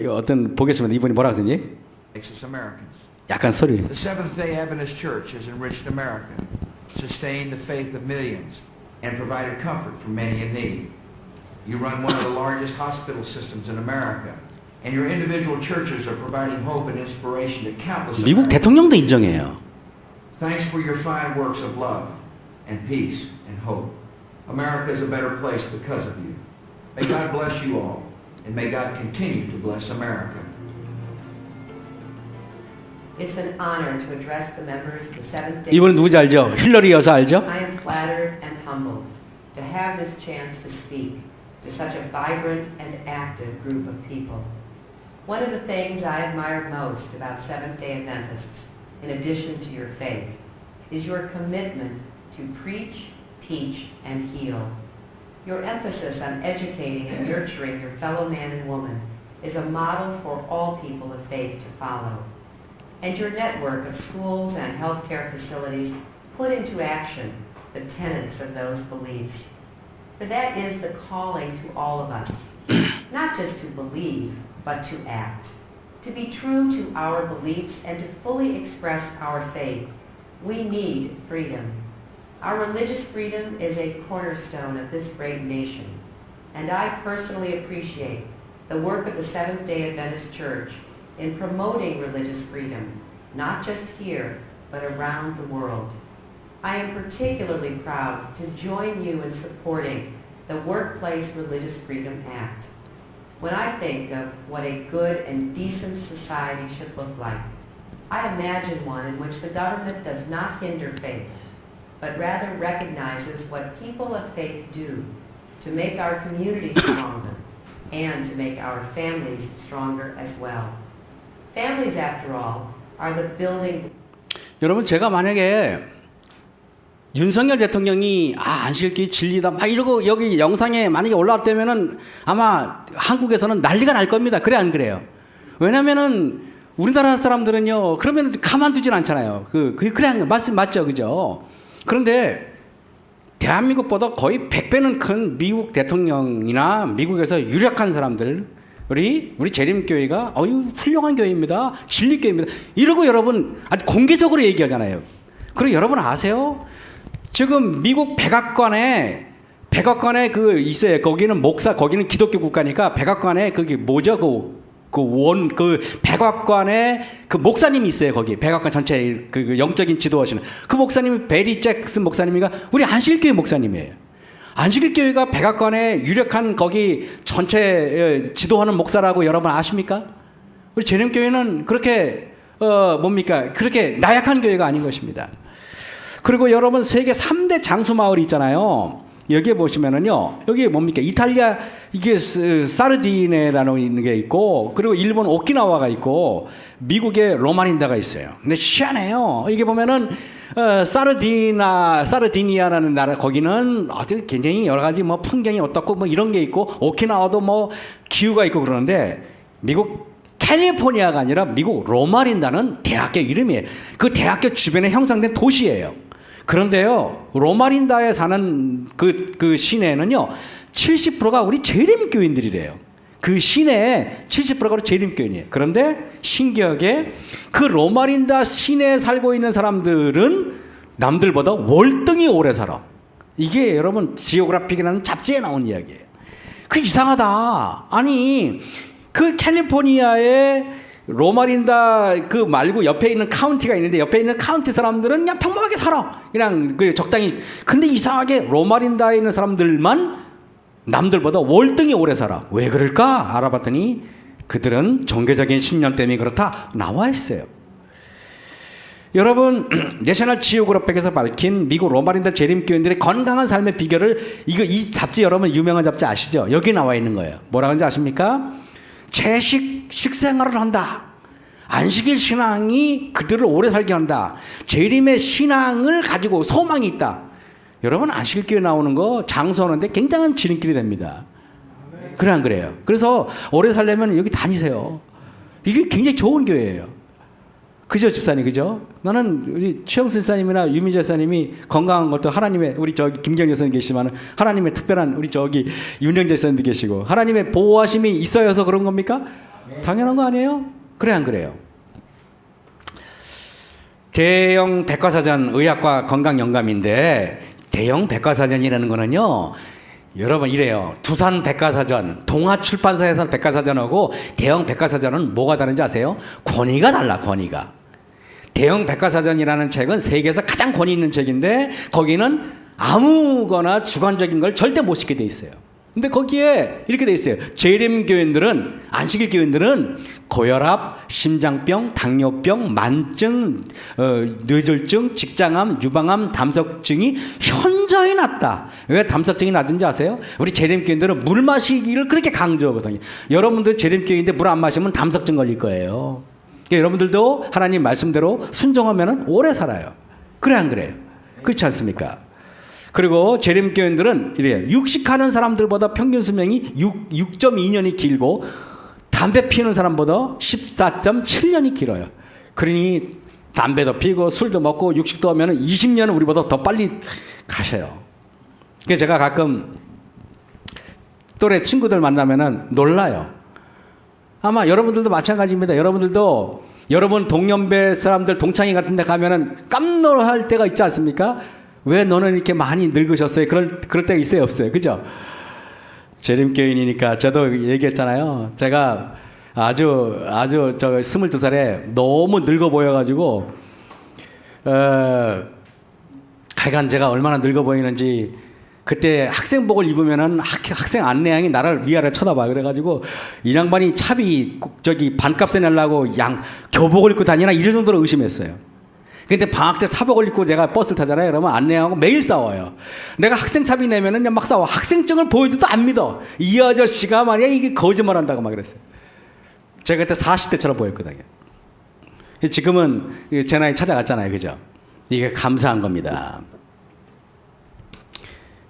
어떤 보겠습니다. 이분이 뭐라고 했니? 약간 소리. The Seventh-day Adventist Church has enriched America, sustained the faith of millions, and provided comfort for many in need. You run one of the largest hospital systems in America, and your individual churches are providing hope and inspiration to countless 미국 Americans. 대통령도 인정해요. Thanks for your fine works of love and peace and hope. America is a better place because of you. May God bless you all, and may God continue to bless America. It's an honor to address the members of the Seventh-day. 이분은 누구지 알죠? 힐러리 여사 알죠? I am flattered and humbled to have this chance to speak to such a vibrant and active group of people. One of the things I admire most about Seventh-day Adventists, in addition to your faith, is your commitment to preach, teach, and heal. Your emphasis on educating and nurturing your fellow man and woman is a model for all people of faith to follow. And your network of schools and healthcare facilities put into action the tenets of those beliefs. For that is the calling to all of us, not just to believe, but to act. To be true to our beliefs and to fully express our faith, we need freedom. Our religious freedom is a cornerstone of this great nation, and I personally appreciate the work of the Seventh-day Adventist Church in promoting religious freedom, not just here, but around the world. I am particularly proud to join you in supporting the Workplace Religious Freedom Act. When I think of what a good and decent society should look like, I imagine one in which the government does not hinder faith, but rather recognizes what people of faith do to make our communities stronger and to make our families stronger as well. Families, after all, are the building. 여러분, 제가 만약에 윤석열 대통령이 안식일교회 진리다 막 이러고 여기 영상에 만약에 올라왔다면은 아마 한국에서는 난리가 날 겁니다. 그래 안 그래요? 왜냐면은 우리나라 사람들은요, 그러면 가만두진 않잖아요. 그래 안 맞죠, 그죠? 그런데 대한민국보다 거의 100배는 큰 미국 대통령이나 미국에서 유력한 사람들, 우리 재림교회가 훌륭한 교회입니다, 진리교회입니다, 이러고 여러분 아주 공개적으로 얘기하잖아요. 그리고 여러분 아세요? 지금 미국 백악관에 그 있어요. 거기는 거기는 기독교 국가니까 백악관에 그게 뭐죠? 그 백악관에 그 목사님이 있어요. 거기 백악관 전체 그 영적인 지도하시는 그 목사님이 베리 잭슨 목사님이가 우리 안식일교회 목사님이에요. 안식일교회가 백악관에 유력한 거기 전체 지도하는 목사라고 여러분 아십니까? 우리 재림교회는 그렇게 그렇게 나약한 교회가 아닌 것입니다. 그리고 여러분 세계 3대 장수 마을이 있잖아요. 여기에 보시면은요, 여기 뭡니까? 이탈리아 이게 사르디네라는 게 있고, 그리고 일본 오키나와가 있고, 미국의 로마닌다가 있어요. 근데 희한해요. 이게 보면은 사르디니아라는 나라, 거기는 아주 굉장히 여러 가지 뭐 풍경이 어떻고 뭐 이런 게 있고, 오키나와도 뭐 기후가 있고 그러는데, 미국 캘리포니아가 아니라 미국 로마린다는 대학교 이름이에요. 그 대학교 주변에 형성된 도시예요. 그런데요, 로마린다에 사는 그 시내는요, 70%가 우리 재림교인들이래요. 그 시내에 70%가 우리 재림교인이에요. 그런데 신기하게 그 로마린다 시내에 살고 있는 사람들은 남들보다 월등히 오래 살아. 이게 여러분 지오그래픽이라는 잡지에 나온 이야기예요. 그 이상하다. 아니, 그 캘리포니아의 로마린다 그 말고 옆에 있는 카운티가 있는데, 옆에 있는 카운티 사람들은 그냥 평범하게 살아. 그냥 적당히. 근데 이상하게 로마린다에 있는 사람들만 남들보다 월등히 오래 살아. 왜 그럴까? 알아봤더니 그들은 종교적인 신념 때문에 그렇다 나와 있어요. 여러분, 내셔널 지오그래픽에서 밝힌 미국 로마린다 재림교인들의 건강한 삶의 비결을 이 잡지, 여러분 유명한 잡지 아시죠? 여기 나와 있는 거예요. 뭐라 그런지 아십니까? 식생활을 한다. 안식일 신앙이 그들을 오래 살게 한다. 재림의 신앙을 가지고 소망이 있다. 여러분, 안식일교회 나오는 거 장수하는데 굉장한 지름길이 됩니다. 그래 안 그래요? 그래서 오래 살려면 여기 다니세요. 이게 굉장히 좋은 교회예요. 그죠, 집사님, 그죠? 나는 우리 최영수 집사님이나 유민재 집사님이 건강한 것도 하나님의, 우리 김경재 집사님 계시지만 하나님의 특별한 우리 윤영재 집사님도 계시고 하나님의 보호하심이 있어서 그런 겁니까? 당연한 거 아니에요? 그래 안 그래요? 대형 백과사전 의학과 건강영감인데, 대형 백과사전이라는 거는요, 여러분 이래요. 두산 백과사전, 동아출판사에서 백과사전하고 대형 백과사전은 뭐가 다른지 아세요? 권위가 달라, 권위가. 대형 백과사전이라는 책은 세계에서 가장 권위 있는 책인데, 거기는 아무거나 주관적인 걸 절대 못 싣게 돼 있어요. 근데 거기에 이렇게 돼 있어요. 재림교인들은, 안식일 교인들은 고혈압, 심장병, 당뇨병, 만증, 뇌졸중, 직장암, 유방암, 담석증이 현저히 낮다. 왜 담석증이 낮은지 아세요? 우리 재림교인들은 물 마시기를 그렇게 강조하거든요. 여러분들 재림교인인데 물 안 마시면 담석증 걸릴 거예요. 그러니까 여러분들도 하나님 말씀대로 순종하면 오래 살아요. 그래 안 그래요? 그렇지 않습니까? 그리고 재림교인들은 이래요. 육식하는 사람들보다 평균 수명이 6.2년이 길고, 담배 피우는 사람보다 14.7년이 길어요. 그러니 담배도 피고 술도 먹고 육식도 하면 20년은 우리보다 더 빨리 가셔요. 그래서 제가 가끔 또래 친구들 만나면은 놀라요. 아마 여러분들도 마찬가지입니다. 여러분들도 여러분 동년배 사람들 동창회 같은 데 가면은 깜놀할 때가 있지 않습니까? 왜 너는 이렇게 많이 늙으셨어요? 그럴 때가 있어요, 없어요? 그죠? 재림교인이니까 저도 얘기했잖아요. 제가 아주 저 22살에 너무 늙어 보여가지고 하여간 제가 얼마나 늙어 보이는지 그때 학생복을 입으면은 학생 안내양이 나를 위아래 쳐다봐. 그래가지고 이 양반이 차비 저기 반값에 내려고 교복을 입고 다니나 이럴 정도로 의심했어요. 근데 방학 때 사복을 입고 내가 버스를 타잖아요. 그러면 안내양하고 매일 싸워요. 내가 학생 차비 내면은 막 싸워. 학생증을 보여줘도 안 믿어. 이 아저씨가 말이야 이게 거짓말한다고 막 그랬어요. 제가 그때 40대처럼 보였거든요. 지금은 제 나이 찾아갔잖아요. 그죠? 이게 감사한 겁니다.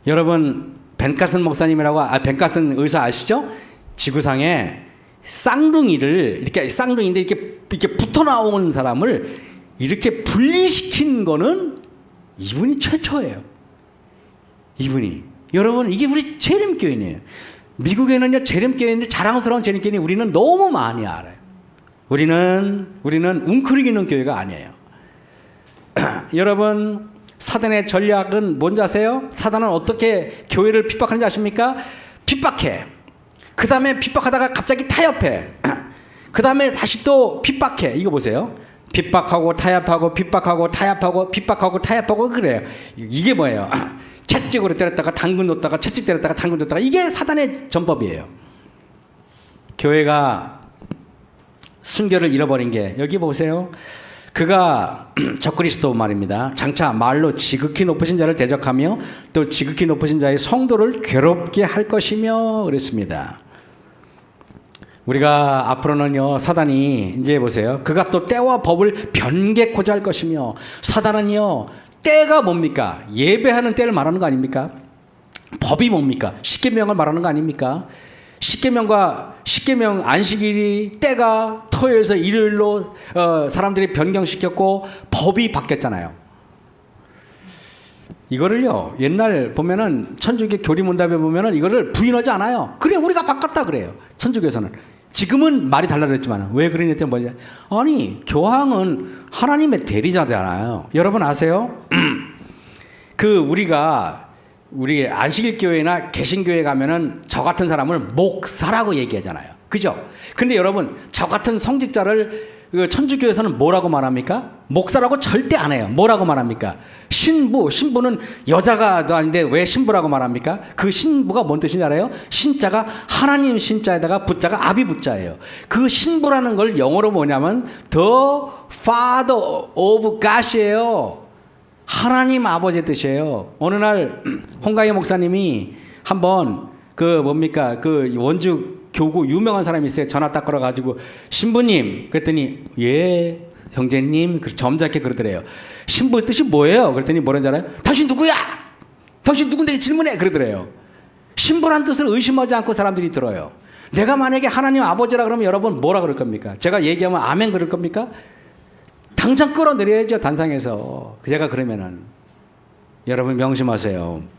여러분 벤카슨 목사님이라고 벤카슨 의사 아시죠? 지구상에 쌍둥이를 이렇게 쌍둥이인데 이렇게 붙어 나오는 사람을 이렇게 분리시킨 거는 이분이 최초예요. 이분이 여러분 이게 우리 재림교인이에요. 미국에는요 재림교인들 자랑스러운 재림교인이 우리는 너무 많이 알아요. 우리는 웅크리기는 교회가 아니에요. 여러분 사단의 전략은 뭔지 아세요? 사단은 어떻게 교회를 핍박하는지 아십니까? 핍박해. 그 다음에 핍박하다가 갑자기 타협해. 그 다음에 다시 또 핍박해. 이거 보세요. 핍박하고 타협하고 핍박하고 타협하고 핍박하고 타협하고 그래요. 이게 뭐예요? 채찍으로 때렸다가 당근 뒀다가 채찍 때렸다가 당근 뒀다가 이게 사단의 전법이에요. 교회가 순결을 잃어버린 게 여기 보세요. 그가 적그리스도 말입니다. 장차 말로 지극히 높으신 자를 대적하며 또 지극히 높으신 자의 성도를 괴롭게 할 것이며 그랬습니다. 우리가 앞으로는요 사단이 이제 보세요. 그가 또 때와 법을 변개코자 할 것이며 사단은요 때가 뭡니까? 예배하는 때를 말하는 거 아닙니까? 법이 뭡니까? 십계명을 말하는 거 아닙니까? 십계명 안식일이 때가 토요일에서 일요일로 사람들이 변경시켰고 법이 바뀌었잖아요. 이거를요 옛날 보면은 천주교 교리문답에 보면은 이거를 부인하지 않아요. 그래 우리가 바꿨다 그래요. 천주교에서는. 지금은 말이 달라졌지만 왜 그러냐 했더니 뭐냐? 아니 교황은 하나님의 대리자잖아요. 여러분 아세요? 우리 안식일 교회나 개신교회 가면은 저 같은 사람을 목사라고 얘기하잖아요. 그죠? 근데 여러분 저 같은 성직자를 천주교에서는 뭐라고 말합니까? 목사라고 절대 안 해요. 뭐라고 말합니까? 신부는 여자가 아닌데 왜 신부라고 말합니까? 그 신부가 뭔 뜻인지 알아요? 신자가 하나님 신자에다가 부자가 아비 부자예요. 그 신부라는 걸 영어로 뭐냐면 The Father of God이에요. 하나님 아버지의 뜻이에요. 어느 날 홍가희 목사님이 한번 그 원주 교구 유명한 사람이 있어요. 전화 딱 걸어가지고 신부님 그랬더니 예 형제님 점잖게 그러더래요. 신부 뜻이 뭐예요? 그랬더니 뭐라는 줄 알아요? 당신 누구야? 당신 누군데 질문해? 그러더래요. 신부란 뜻을 의심하지 않고 사람들이 들어요. 내가 만약에 하나님 아버지라 그러면 여러분 뭐라 그럴 겁니까? 제가 얘기하면 아멘 그럴 겁니까? 당장 끌어내려야죠 단상에서. 제가 그러면은 여러분 명심하세요.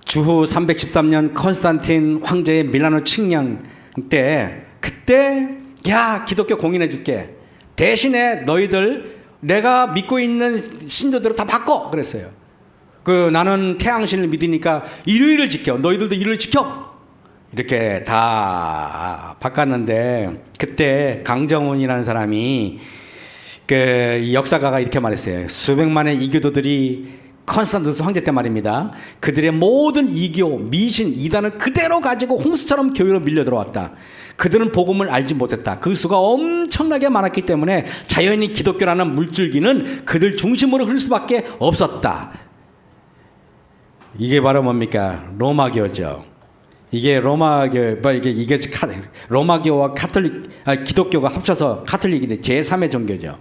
주후 313년 컨스탄틴 황제의 밀라노 칙령 때 그때 야 기독교 공인해 줄게. 대신에 너희들 내가 믿고 있는 신조대로 다 바꿔 그랬어요. 나는 태양신을 믿으니까 일요일을 지켜. 너희들도 일요일 지켜. 이렇게 다 바꿨는데 그때 강정훈이라는 사람이 그 역사가가 이렇게 말했어요. 수백만의 이교도들이 컨스탄티누스 황제 때 말입니다. 그들의 모든 이교, 미신, 이단을 그대로 가지고 홍수처럼 교회로 밀려 들어왔다. 그들은 복음을 알지 못했다. 그 수가 엄청나게 많았기 때문에 자연히 기독교라는 물줄기는 그들 중심으로 흐를 수밖에 없었다. 이게 바로 뭡니까? 로마교죠. 이게 로마교, 이게 로마교와 기독교가 합쳐서 카톨릭인데 제3의 종교죠.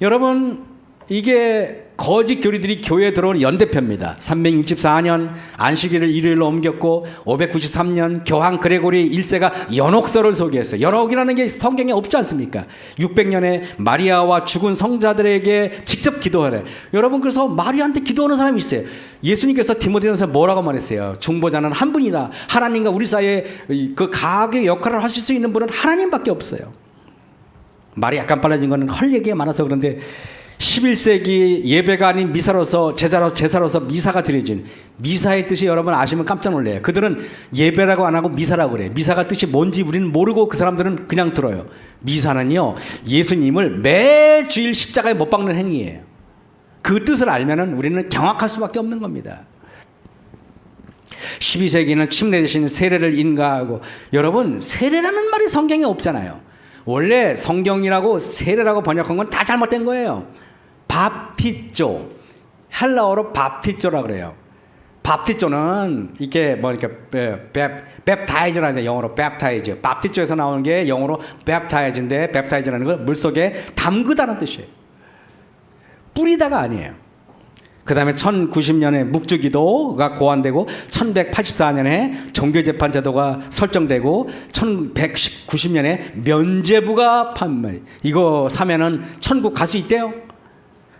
여러분, 이게 거짓 교리들이 교회에 들어오는 연대표입니다. 364년 안식일을 일요일로 옮겼고 593년 교황 그레고리 1세가 연옥서를 소개했어요. 연옥이라는 게 성경에 없지 않습니까? 600년에 마리아와 죽은 성자들에게 직접 기도하래. 여러분 그래서 마리아한테 기도하는 사람이 있어요. 예수님께서 디모데전서에 뭐라고 말했어요? 중보자는 한 분이다. 하나님과 우리 사이에 그 가학의 역할을 하실 수 있는 분은 하나님밖에 없어요. 말이 약간 빨라진 거는 할 얘기가 많아서 그런데 11세기 예배가 아닌 미사로서 제사로서 미사가 드려진 미사의 뜻이 여러분 아시면 깜짝 놀래요. 그들은 예배라고 안 하고 미사라고 그래요. 미사가 뜻이 뭔지 우리는 모르고 그 사람들은 그냥 들어요. 미사는요, 예수님을 매 주일 십자가에 못 박는 행위예요. 그 뜻을 알면은 우리는 경악할 수밖에 없는 겁니다. 12세기는 침례 대신 세례를 인가하고, 여러분 세례라는 말이 성경에 없잖아요. 원래 성경이라고 세례라고 번역한 건 다 잘못된 거예요. 밥티조, 헬라어로 밥티조라 그래요. 밥티조는 이게 뭐 이렇게 뱁타이즈라는 영어로 뱁타이즈, 밥티조에서 나오는 게 영어로 뱁타이즈인데, 뱁타이즈라는 건 물속에 담그다는 뜻이에요. 뿌리다가 아니에요. 그 다음에 1090년에 묵주기도가 고안되고 1184년에 종교재판 제도가 설정되고 1190년에 면죄부가 판매. 이거 사면은 천국 갈 수 있대요.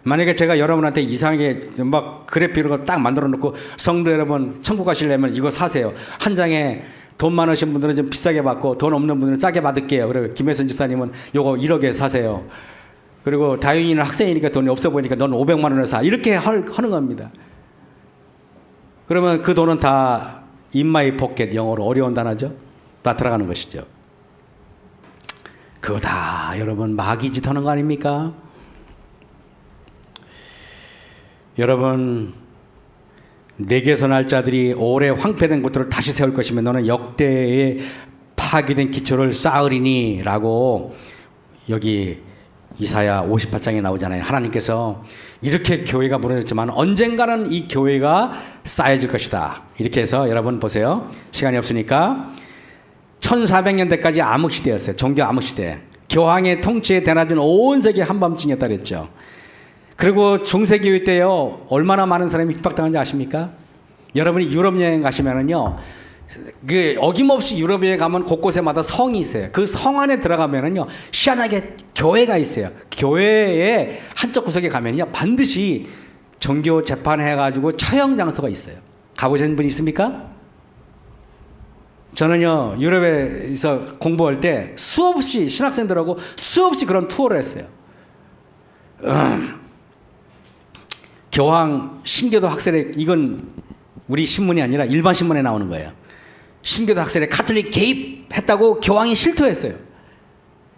만약에 제가 여러분한테 이상하게 막 그래픽으로 딱 만들어 놓고 성도 여러분 천국 가시려면 이거 사세요. 한 장에 돈 많으신 분들은 좀 비싸게 받고 돈 없는 분들은 싸게 받을게요. 그리고 김혜선 집사님은 요거 1억에 사세요. 그리고 다윤이는 학생이니까 돈이 없어 보이니까 넌 500만 원을 사. 이렇게 하는 겁니다. 그러면 그 돈은 다 in my pocket, 영어로 어려운 단어죠. 다 들어가는 것이죠. 그거 다 여러분 마귀짓 하는 거 아닙니까? 여러분, 내게서 날 자들이 오래 황폐된 곳들을 다시 세울 것이면 너는 역대의 파괴된 기초를 쌓으리니 라고 여기 이사야 58장에 나오잖아요. 하나님께서 이렇게 교회가 무너졌지만 언젠가는 이 교회가 쌓여질 것이다. 이렇게 해서 여러분 보세요. 시간이 없으니까 1400년대까지 암흑시대였어요. 종교 암흑시대. 교황의 통치에 대낮은 온 세계 한밤중이었다 그랬죠. 그리고 중세기회 때요, 얼마나 많은 사람이 핍박당한지 아십니까? 여러분이 유럽 여행 가시면은요, 그 어김없이 유럽에 가면 곳곳에마다 성이 있어요. 그 성 안에 들어가면은요, 희한하게 교회가 있어요. 교회의 한쪽 구석에 가면요, 반드시 종교 재판해가지고 처형 장소가 있어요. 가보신 분 있습니까? 저는요, 유럽에서 공부할 때 수없이 신학생들하고 수없이 그런 투어를 했어요. 교황 신교도 학설에, 이건 우리 신문이 아니라 일반 신문에 나오는 거예요. 신교도 학설에 가톨릭 개입했다고 교황이 실토했어요.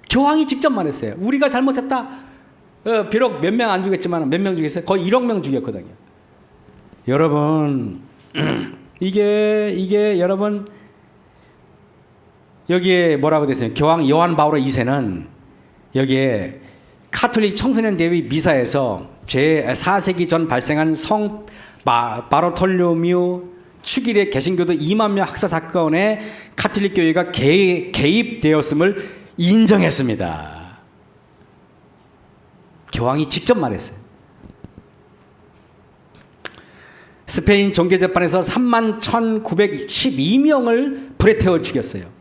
교황이 직접 말했어요. 우리가 잘못했다. 비록 몇 명 안 죽였지만 몇 명 죽였어요. 거의 1억 명 죽였거든요. 여러분, 이게 여러분, 여기에 뭐라고 됐어요? 교황 요한 바오로 2세는 여기에 카톨릭 청소년 대회 미사에서 제4세기 전 발생한 성 바르톨로뮤 축일의 개신교도 2만 명 학살 사건에 카톨릭 교회가 개입되었음을 인정했습니다. 교황이 직접 말했어요. 스페인 종교재판에서 31,912명을 불에 태워 죽였어요.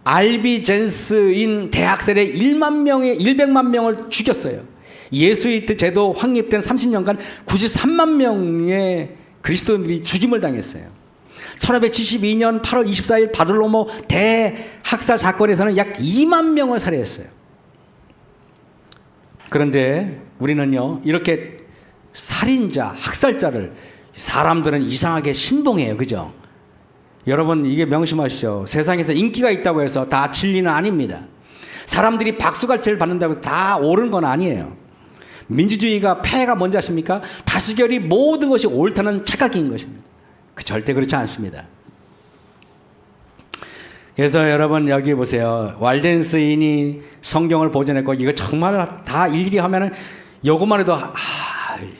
알비젠스인 대학살에 100만 명을 죽였어요. 예수이트 제도 확립된 30년간 93만 명의 그리스도인들이 죽임을 당했어요. 1572년 8월 24일 바들로모 대학살 사건에서는 약 2만 명을 살해했어요. 그런데 우리는요, 이렇게 살인자, 학살자를 사람들은 이상하게 신봉해요. 그죠? 여러분, 이게 명심하시죠. 세상에서 인기가 있다고 해서 다 진리는 아닙니다. 사람들이 박수갈채를 받는다고 해서 다 옳은 건 아니에요. 민주주의가 폐해가 뭔지 아십니까? 다수결이 모든 것이 옳다는 착각인 것입니다. 절대 그렇지 않습니다. 그래서 여러분 여기 보세요. 왈덴스인이 성경을 보존했고, 이거 정말 다 일일이 하면은 요것만 해도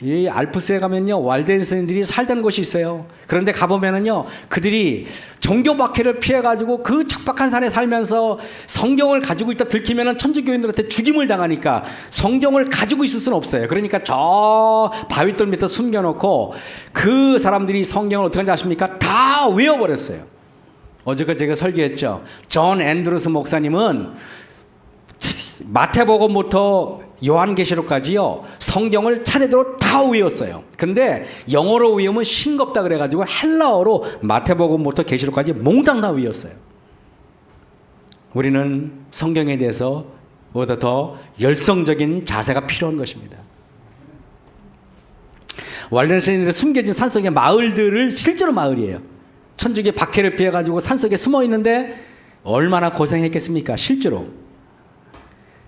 이 알프스에 가면요, 왈덴스인들이 살던 곳이 있어요. 그런데 가보면은요, 그들이 종교 박해를 피해가지고 그 척박한 산에 살면서 성경을 가지고 있다 들키면은 천주교인들한테 죽임을 당하니까 성경을 가지고 있을 수는 없어요. 그러니까 저 바위돌 밑에 숨겨놓고 그 사람들이 성경을 어떻게 하는지 아십니까? 다 외워버렸어요. 어저께 제가 설교했죠. 존 앤드루스 목사님은 마태복음부터 요한계시록까지요, 성경을 차례대로 다 외웠어요. 근데 영어로 외우면 싱겁다 그래가지고 헬라어로 마태복음부터 계시록까지 몽땅 다 외웠어요. 우리는 성경에 대해서 보다 더 열성적인 자세가 필요한 것입니다. 왈렌시인들의 숨겨진 산속의 마을들을 실제로 마을이에요. 천주교 박해를 피해가지고 산속에 숨어 있는데 얼마나 고생했겠습니까? 실제로.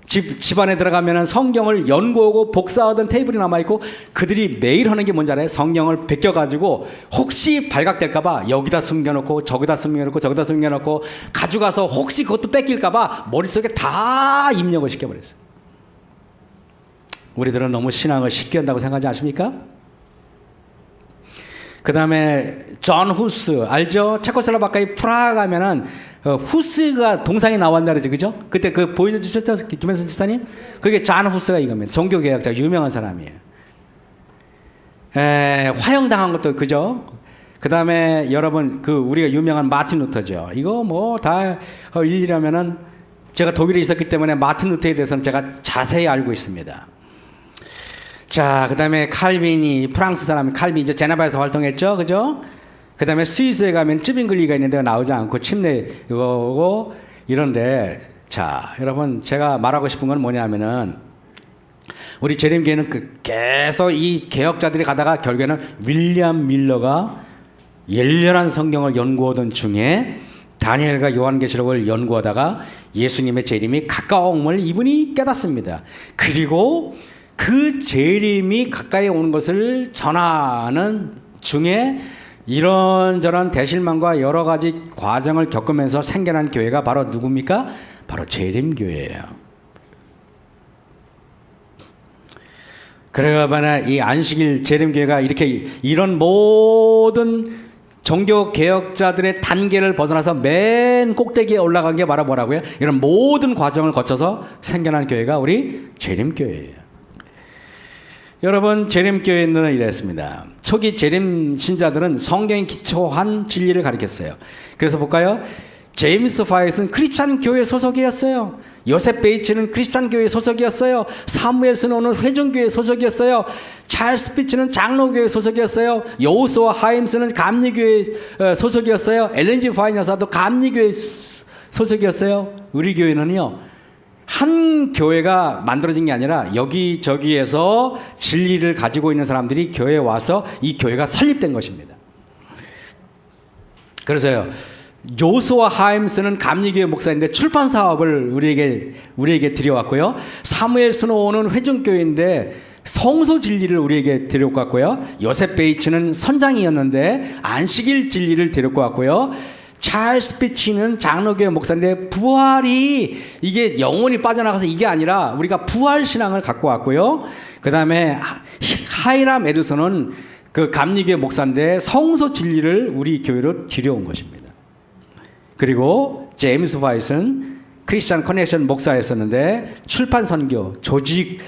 집 안에 들어가면 성경을 연구하고 복사하던 테이블이 남아있고 그들이 매일 하는 게 뭔지 알아요? 성경을 베껴가지고 혹시 발각될까봐 여기다 숨겨놓고 저기다 숨겨놓고 저기다 숨겨놓고 가져가서 혹시 그것도 뺏길까봐 머릿속에 다 입력을 시켜버렸어요. 우리들은 너무 신앙을 쉽게 한다고 생각하지 않습니까? 그 다음에 존 후스 알죠? 체코슬로바키아 프라하 가면은 후스가 동상이 나왔나 그러지, 그죠? 그때 그 보여주셨죠, 김현선 집사님? 그게 존 후스가 이겁니다. 종교개혁자 유명한 사람이에요. 화형당한 것도 그죠? 그 다음에 여러분 그 우리가 유명한 마틴 루터죠. 이거 뭐 다 일일이 하면은 제가 독일에 있었기 때문에 마틴 루터에 대해서는 제가 자세히 알고 있습니다. 자, 그 다음에 칼빈이 프랑스 사람 칼빈이죠. 제네바에서 활동했죠, 그죠? 그 다음에 스위스에 가면 쯔빙글리가 있는데 나오지 않고 침례 이거고 이런데, 자, 여러분 제가 말하고 싶은 건 뭐냐면은 우리 재림교회는 계속 이 개혁자들이 가다가 결국에는 윌리엄 밀러가 열렬한 성경을 연구하던 중에 다니엘과 요한계시록을 연구하다가 예수님의 재림이 가까움을 이분이 깨닫습니다. 그리고 그 재림이 가까이 오는 것을 전하는 중에 이런저런 대실망과 여러 가지 과정을 겪으면서 생겨난 교회가 바로 누굽니까? 바로 재림교회예요. 그래가지고 이 안식일 재림교회가 이렇게 이런 모든 종교 개혁자들의 단계를 벗어나서 맨 꼭대기에 올라간 게 바로 뭐라고요? 이런 모든 과정을 거쳐서 생겨난 교회가 우리 재림교회예요. 여러분, 재림교회는 이랬습니다. 초기 재림 신자들은 성경에 기초한 진리를 가르쳤어요. 그래서 볼까요? 제임스 파이스는 크리스찬 교회 소속이었어요. 요셉 베이츠는 크리스찬 교회 소속이었어요. 사무엘 스노우는 회중교회 소속이었어요. 찰스 피치는 장로교회 소속이었어요. 여호수아 하임스는 감리교회 소속이었어요. 엘렌 G 화이트 여사도 감리교회 소속이었어요. 우리 교회는요, 한 교회가 만들어진 게 아니라 여기저기에서 진리를 가지고 있는 사람들이 교회에 와서 이 교회가 설립된 것입니다. 그래서요, 조수아 하임스는 감리교회 목사인데 출판 사업을 우리에게 드려왔고요. 사무엘 스노우는 회중교회인데 성소 진리를 우리에게 데려고 왔고요. 요셉 베이츠는 선장이었는데 안식일 진리를 데려고 왔고요. 찰스 피치는 장로교회 목사인데 부활이 이게 영혼이 빠져나가서 이게 아니라 우리가 부활 신앙을 갖고 왔고요. 그 다음에 하이람 에드슨은 그 감리교회 목사인데 성소 진리를 우리 교회로 들여온 것입니다. 그리고 제임스 화이트는 크리스찬 커넥션 목사였었는데 출판 선교, 조직,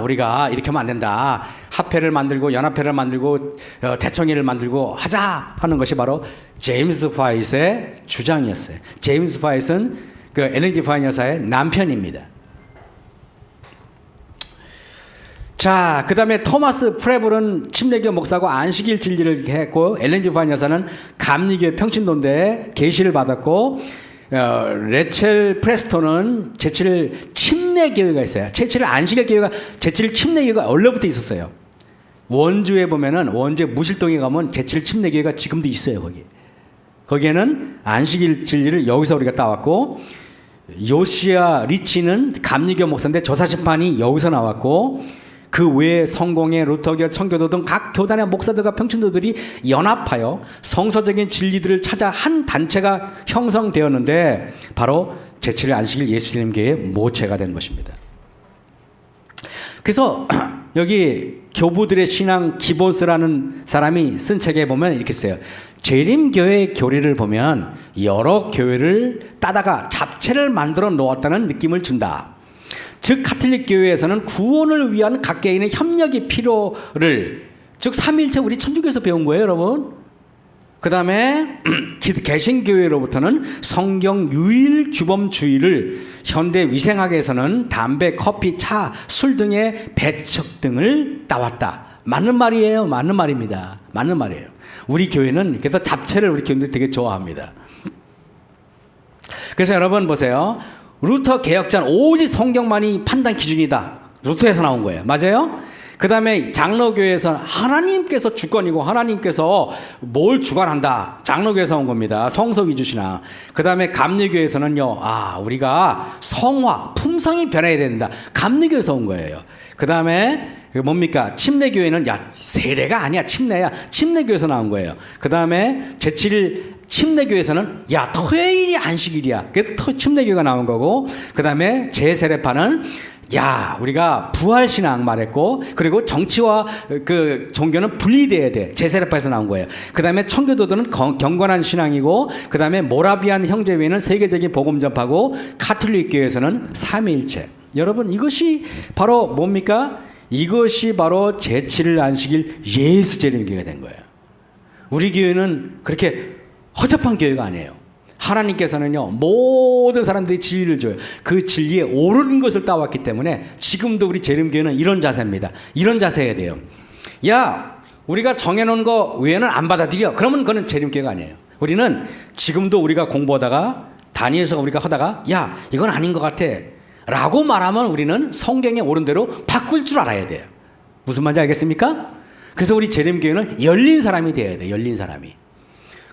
우리가 이렇게 하면 안 된다. 합회를 만들고 연합회를 만들고 대청회를 만들고 하자 하는 것이 바로 제임스 화이트의 주장이었어요. 제임스 화이트는 그 엘렌 G 화이트 여사의 남편입니다. 자, 그 다음에 토마스 프레블은 침례교 목사고 안식일 진리를 했고, 엘렌 G 화이트 여사는 감리교회 평신도인데 계시를 받았고, 레첼 프레스톤은 제7일 침례교회가 있어요. 제7일 안식일 교회가 제7일 침례교회가 원래부터 있었어요. 원주에 보면은 원주 무실동에 가면 제7일 침례교회가 지금도 있어요. 거기에는 안식일 진리를 여기서 우리가 따왔고, 요시아 리치는 감리교 목사인데 조사심판이 여기서 나왔고, 그 외에 성공회, 루터교, 청교도 등 각 교단의 목사들과 평신도들이 연합하여 성서적인 진리들을 찾아 한 단체가 형성되었는데 바로 제7일 안식일 예수님 교회의 모체가 된 것입니다. 그래서 여기 교부들의 신앙 기본서라는 사람이 쓴 책에 보면 이렇게 써요. 재림교회 교리를 보면 여러 교회를 따다가 잡채를 만들어 놓았다는 느낌을 준다. 즉 카톨릭 교회에서는 구원을 위한 각 개인의 협력이 필요를, 즉 삼일체 우리 천주교에서 배운 거예요, 여러분. 그 다음에 개신교회로부터는 성경 유일 규범주의를, 현대 위생학에서는 담배, 커피, 차, 술 등의 배척 등을 따왔다. 맞는 말이에요. 맞는 말입니다. 맞는 말이에요. 우리 교회는 그래서 잡채를 우리 교인들이 되게 좋아합니다. 그래서 여러분 보세요. 루터 개혁자는 오직 성경만이 판단 기준이다. 루터에서 나온 거예요. 맞아요? 그 다음에 장로교회에서 하나님께서 주권이고 하나님께서 뭘 주관한다. 장로교회에서 온 겁니다. 성서 위주시나. 그 다음에 감리교회에서는요, 우리가 성화, 품성이 변해야 된다. 감리교회에서 온 거예요. 그 다음에 뭡니까? 침례교회는 세례가 아니야. 침례야. 침례교회에서 나온 거예요. 그 다음에 제7일 침례교회에서는 토요일이 안식일이야. 그래서 침례교회가 나온 거고, 그 다음에 제세례파는 우리가 부활신앙 말했고, 그리고 정치와 그 종교는 분리돼야 돼. 제세례파에서 나온 거예요. 그 다음에 청교도들은 경건한 신앙이고, 그 다음에 모라비안 형제회는 세계적인 복음 전파고, 카톨릭 교회에서는 삼위일체. 여러분, 이것이 바로 뭡니까? 이것이 바로 제7일 안식일 예수 재림교회가 된 거예요. 우리 교회는 그렇게 허접한 교회가 아니에요. 하나님께서는요, 모든 사람들이 진리를 줘요. 그 진리에 옳은 것을 따왔기 때문에 지금도 우리 재림교회는 이런 자세입니다. 이런 자세여야 돼요. 우리가 정해놓은 거 외에는 안 받아들여. 그러면 그건 재림교회가 아니에요. 우리는 지금도 우리가 공부하다가 다니엘서 우리가 하다가 이건 아닌 것 같아 라고 말하면 우리는 성경에 옳은 대로 바꿀 줄 알아야 돼요. 무슨 말인지 알겠습니까? 그래서 우리 재림교회는 열린 사람이 돼야 돼요. 열린 사람이.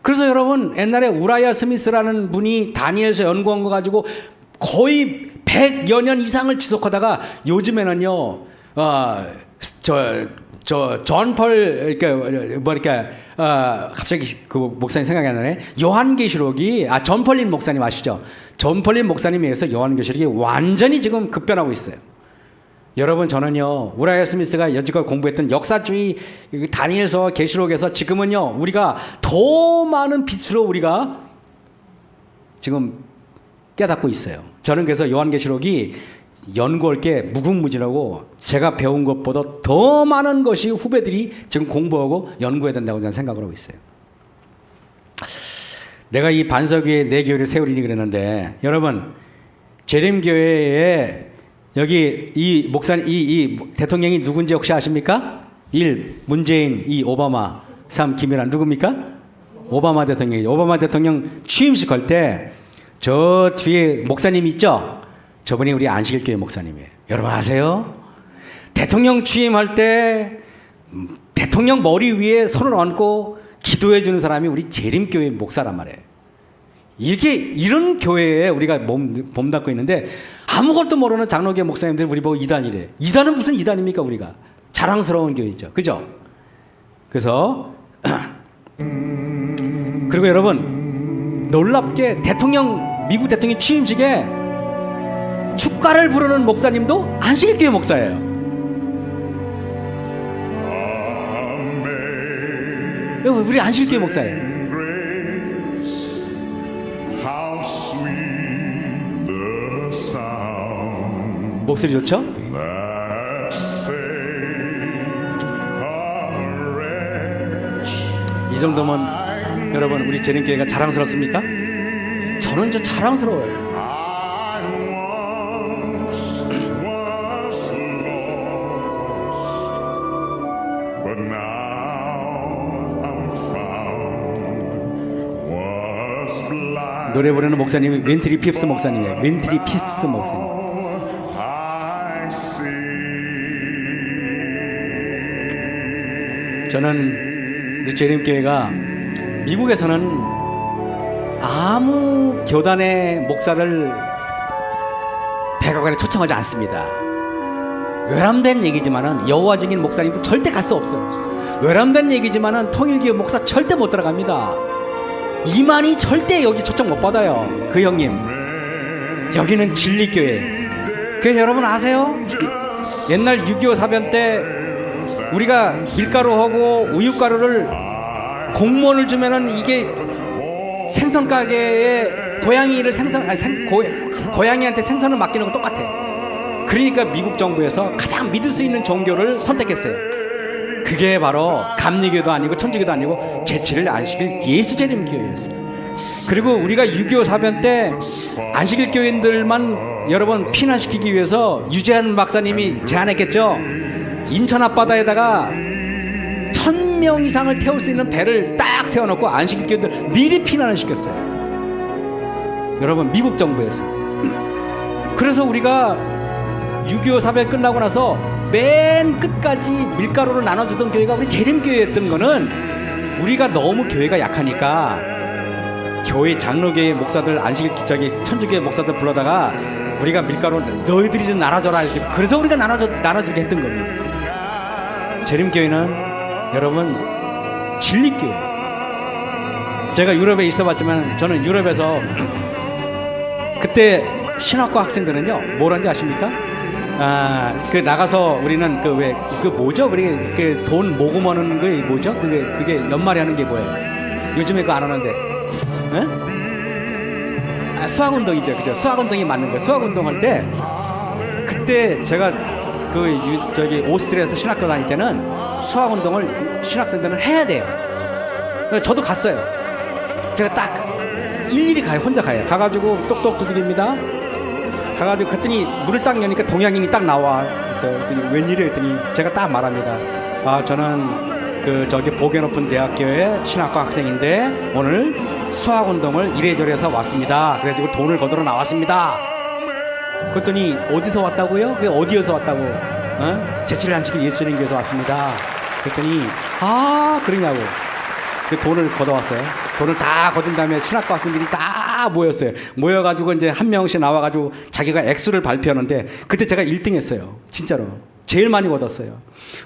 그래서 여러분, 옛날에 우라야 스미스라는 분이 다니엘서 연구한 거 가지고 거의 100여 년 이상을 지속하다가 요즘에는요, 존 펄, 갑자기 그 목사님 생각이 안 나네. 요한계시록이, 존 펄린 목사님 아시죠? 존 펄린 목사님에 의해서 요한계시록이 완전히 지금 급변하고 있어요. 여러분, 저는요, 우라야 스미스가 여지껏 공부했던 역사주의 다니엘서 계시록에서 지금은요, 우리가 더 많은 빛으로 우리가 지금 깨닫고 있어요. 저는 그래서 요한계시록이 연구할 게 무궁무진하고 제가 배운 것보다 더 많은 것이 후배들이 지금 공부하고 연구해야 된다고 저는 생각을 하고 있어요. 내가 이 반석위에 내 교회를 세우리니 그랬는데, 여러분, 재림교회에 여기 이 목사님, 이 대통령이 누군지 혹시 아십니까? 1. 문재인, 2. 오바마, 3. 김일환. 누굽니까? 오바마 대통령이죠. 오바마 대통령 취임식 할 때 저 뒤에 목사님 있죠? 저분이 우리 안식일교회 목사님이에요. 여러분 아세요? 대통령 취임할 때 대통령 머리 위에 손을 얹고 기도해 주는 사람이 우리 재림교회 목사란 말이에요. 이런 교회에 우리가 몸담고 있는데 아무것도 모르는 장로교 목사님들 우리 보고 이단이래. 이단은 무슨 이단입니까? 우리가 자랑스러운 교회죠. 그죠? 그래서 그리고 여러분, 놀랍게 미국 대통령 취임식에 축가를 부르는 목사님도 안식일교회 목사예요. 우리 안식일교회 목사예요. 목소리 좋죠? 이 정도면 여러분, 우리 재림교회가 자랑스럽습니까? 저는 저 자랑스러워요. 노래 부르는 목사님이 윈트리 핍스 목사님이에요. 윈트리 핍스 목사님. 저는 우리 재림교회가 미국에서는 아무 교단의 목사를 백악관에 초청하지 않습니다. 외람된 얘기지만은 여호와 증인 목사님도 절대 갈 수 없어요. 외람된 얘기지만은 통일교회 목사 절대 못 들어갑니다. 이만희 절대 여기 초청 못 받아요. 그 형님, 여기는 진리교회. 그래서 여러분 아세요? 옛날 6.25 사변 때 우리가 밀가루하고 우유가루를 공무원을 주면은 이게 생선 가게에 고양이한테 생선을 맡기는 거 똑같아. 그러니까 미국 정부에서 가장 믿을 수 있는 종교를 선택했어요. 그게 바로 감리교도 아니고 천주교도 아니고 제7일 안식일 예수 재림교회였어요. 그리고 우리가 6.25 사변 때 안식일 교인들만 여러분 피난시키기 위해서 유재한 박사님이 제안했겠죠. 인천 앞바다에다가 1000명 이상을 태울 수 있는 배를 딱 세워놓고 안식일 교인들 미리 피난을 시켰어요. 여러분, 미국 정부에서. 그래서 우리가 6.25 사변 끝나고 나서 맨 끝까지 밀가루를 나눠주던 교회가 우리 재림교회였던 거는 우리가 너무 교회가 약하니까 교회 장로교회 목사들 저기 천주교회 목사들 불러다가 우리가 밀가루 너희들이 좀 나눠줘라. 그래서 우리가 나눠주게 했던 겁니다. 재림교회는 여러분 진리교회. 제가 유럽에 있어봤지만 저는 유럽에서 그때 신학과 학생들은요 뭘 하는지 아십니까? 그 나가서 우리는 그 뭐죠? 우리 그 돈 모금 하는 게 뭐죠? 그게 연말에 하는 게 뭐예요? 요즘에 그거 안 하는데, 수학운동이죠, 그죠? 수학운동이 맞는 거예요. 수학운동 할 때 그때 제가 저기 오스트리아에서 신학교 다닐 때는 수학운동을 신학생들은 해야 돼요. 그래서 저도 갔어요. 제가 딱 일일이 가요. 혼자 가요. 가가지고 똑똑 두들깁니다. 가가지고 그랬더니 문을 딱 여니까 동양인이 딱 나와. 그래서 그랬더니 웬일이에요? 했더니 제가 딱 말합니다. 저는 저기 보게 높은 대학교의 신학과 학생인데 오늘 수학운동을 이래저래 해서 왔습니다. 그래가지고 돈을 거들어 나왔습니다. 그랬더니 어디서 왔다고요? 그게 어디에서 왔다고? 제치를 안 시킨 예수님 교회에서 왔습니다. 그랬더니 그러냐고. 그 돈을 걷어왔어요. 돈을 다 거둔 다음에 신학과 학생들이 다 모였어요. 모여가지고 이제 한 명씩 나와가지고 자기가 액수를 발표하는데 그때 제가 1등 했어요. 진짜로. 제일 많이 걷었어요.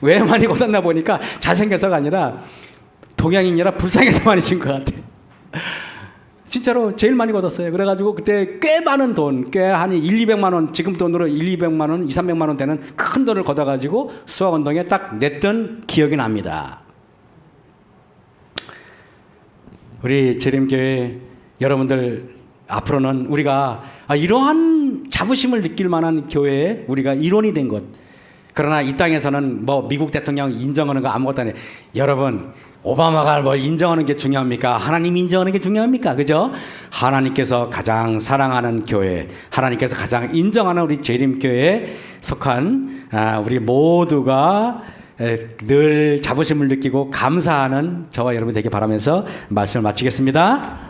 왜 많이 걷었나 보니까 잘생겨서가 아니라 동양인이라 불쌍해서 많이 준 것 같아. 진짜로 제일 많이 걷었어요. 그래가지고 그때 꽤 많은 돈, 꽤 한 1-200만 원, 지금 돈으로 1-200만 원, 2-300만 원 되는 큰 돈을 걷어가지고 수학운동에 딱 냈던 기억이 납니다. 우리 재림교회 여러분들 앞으로는 우리가 이러한 자부심을 느낄 만한 교회에 우리가 일원이 된 것. 그러나 이 땅에서는 뭐 미국 대통령 인정하는 거 아무것도 아니에요. 여러분 오바마가 뭘 인정하는 게 중요합니까? 하나님 인정하는 게 중요합니까? 그죠? 하나님께서 가장 사랑하는 교회, 하나님께서 가장 인정하는 우리 재림교회에 속한 우리 모두가 늘 자부심을 느끼고 감사하는 저와 여러분 되길 바라면서 말씀을 마치겠습니다.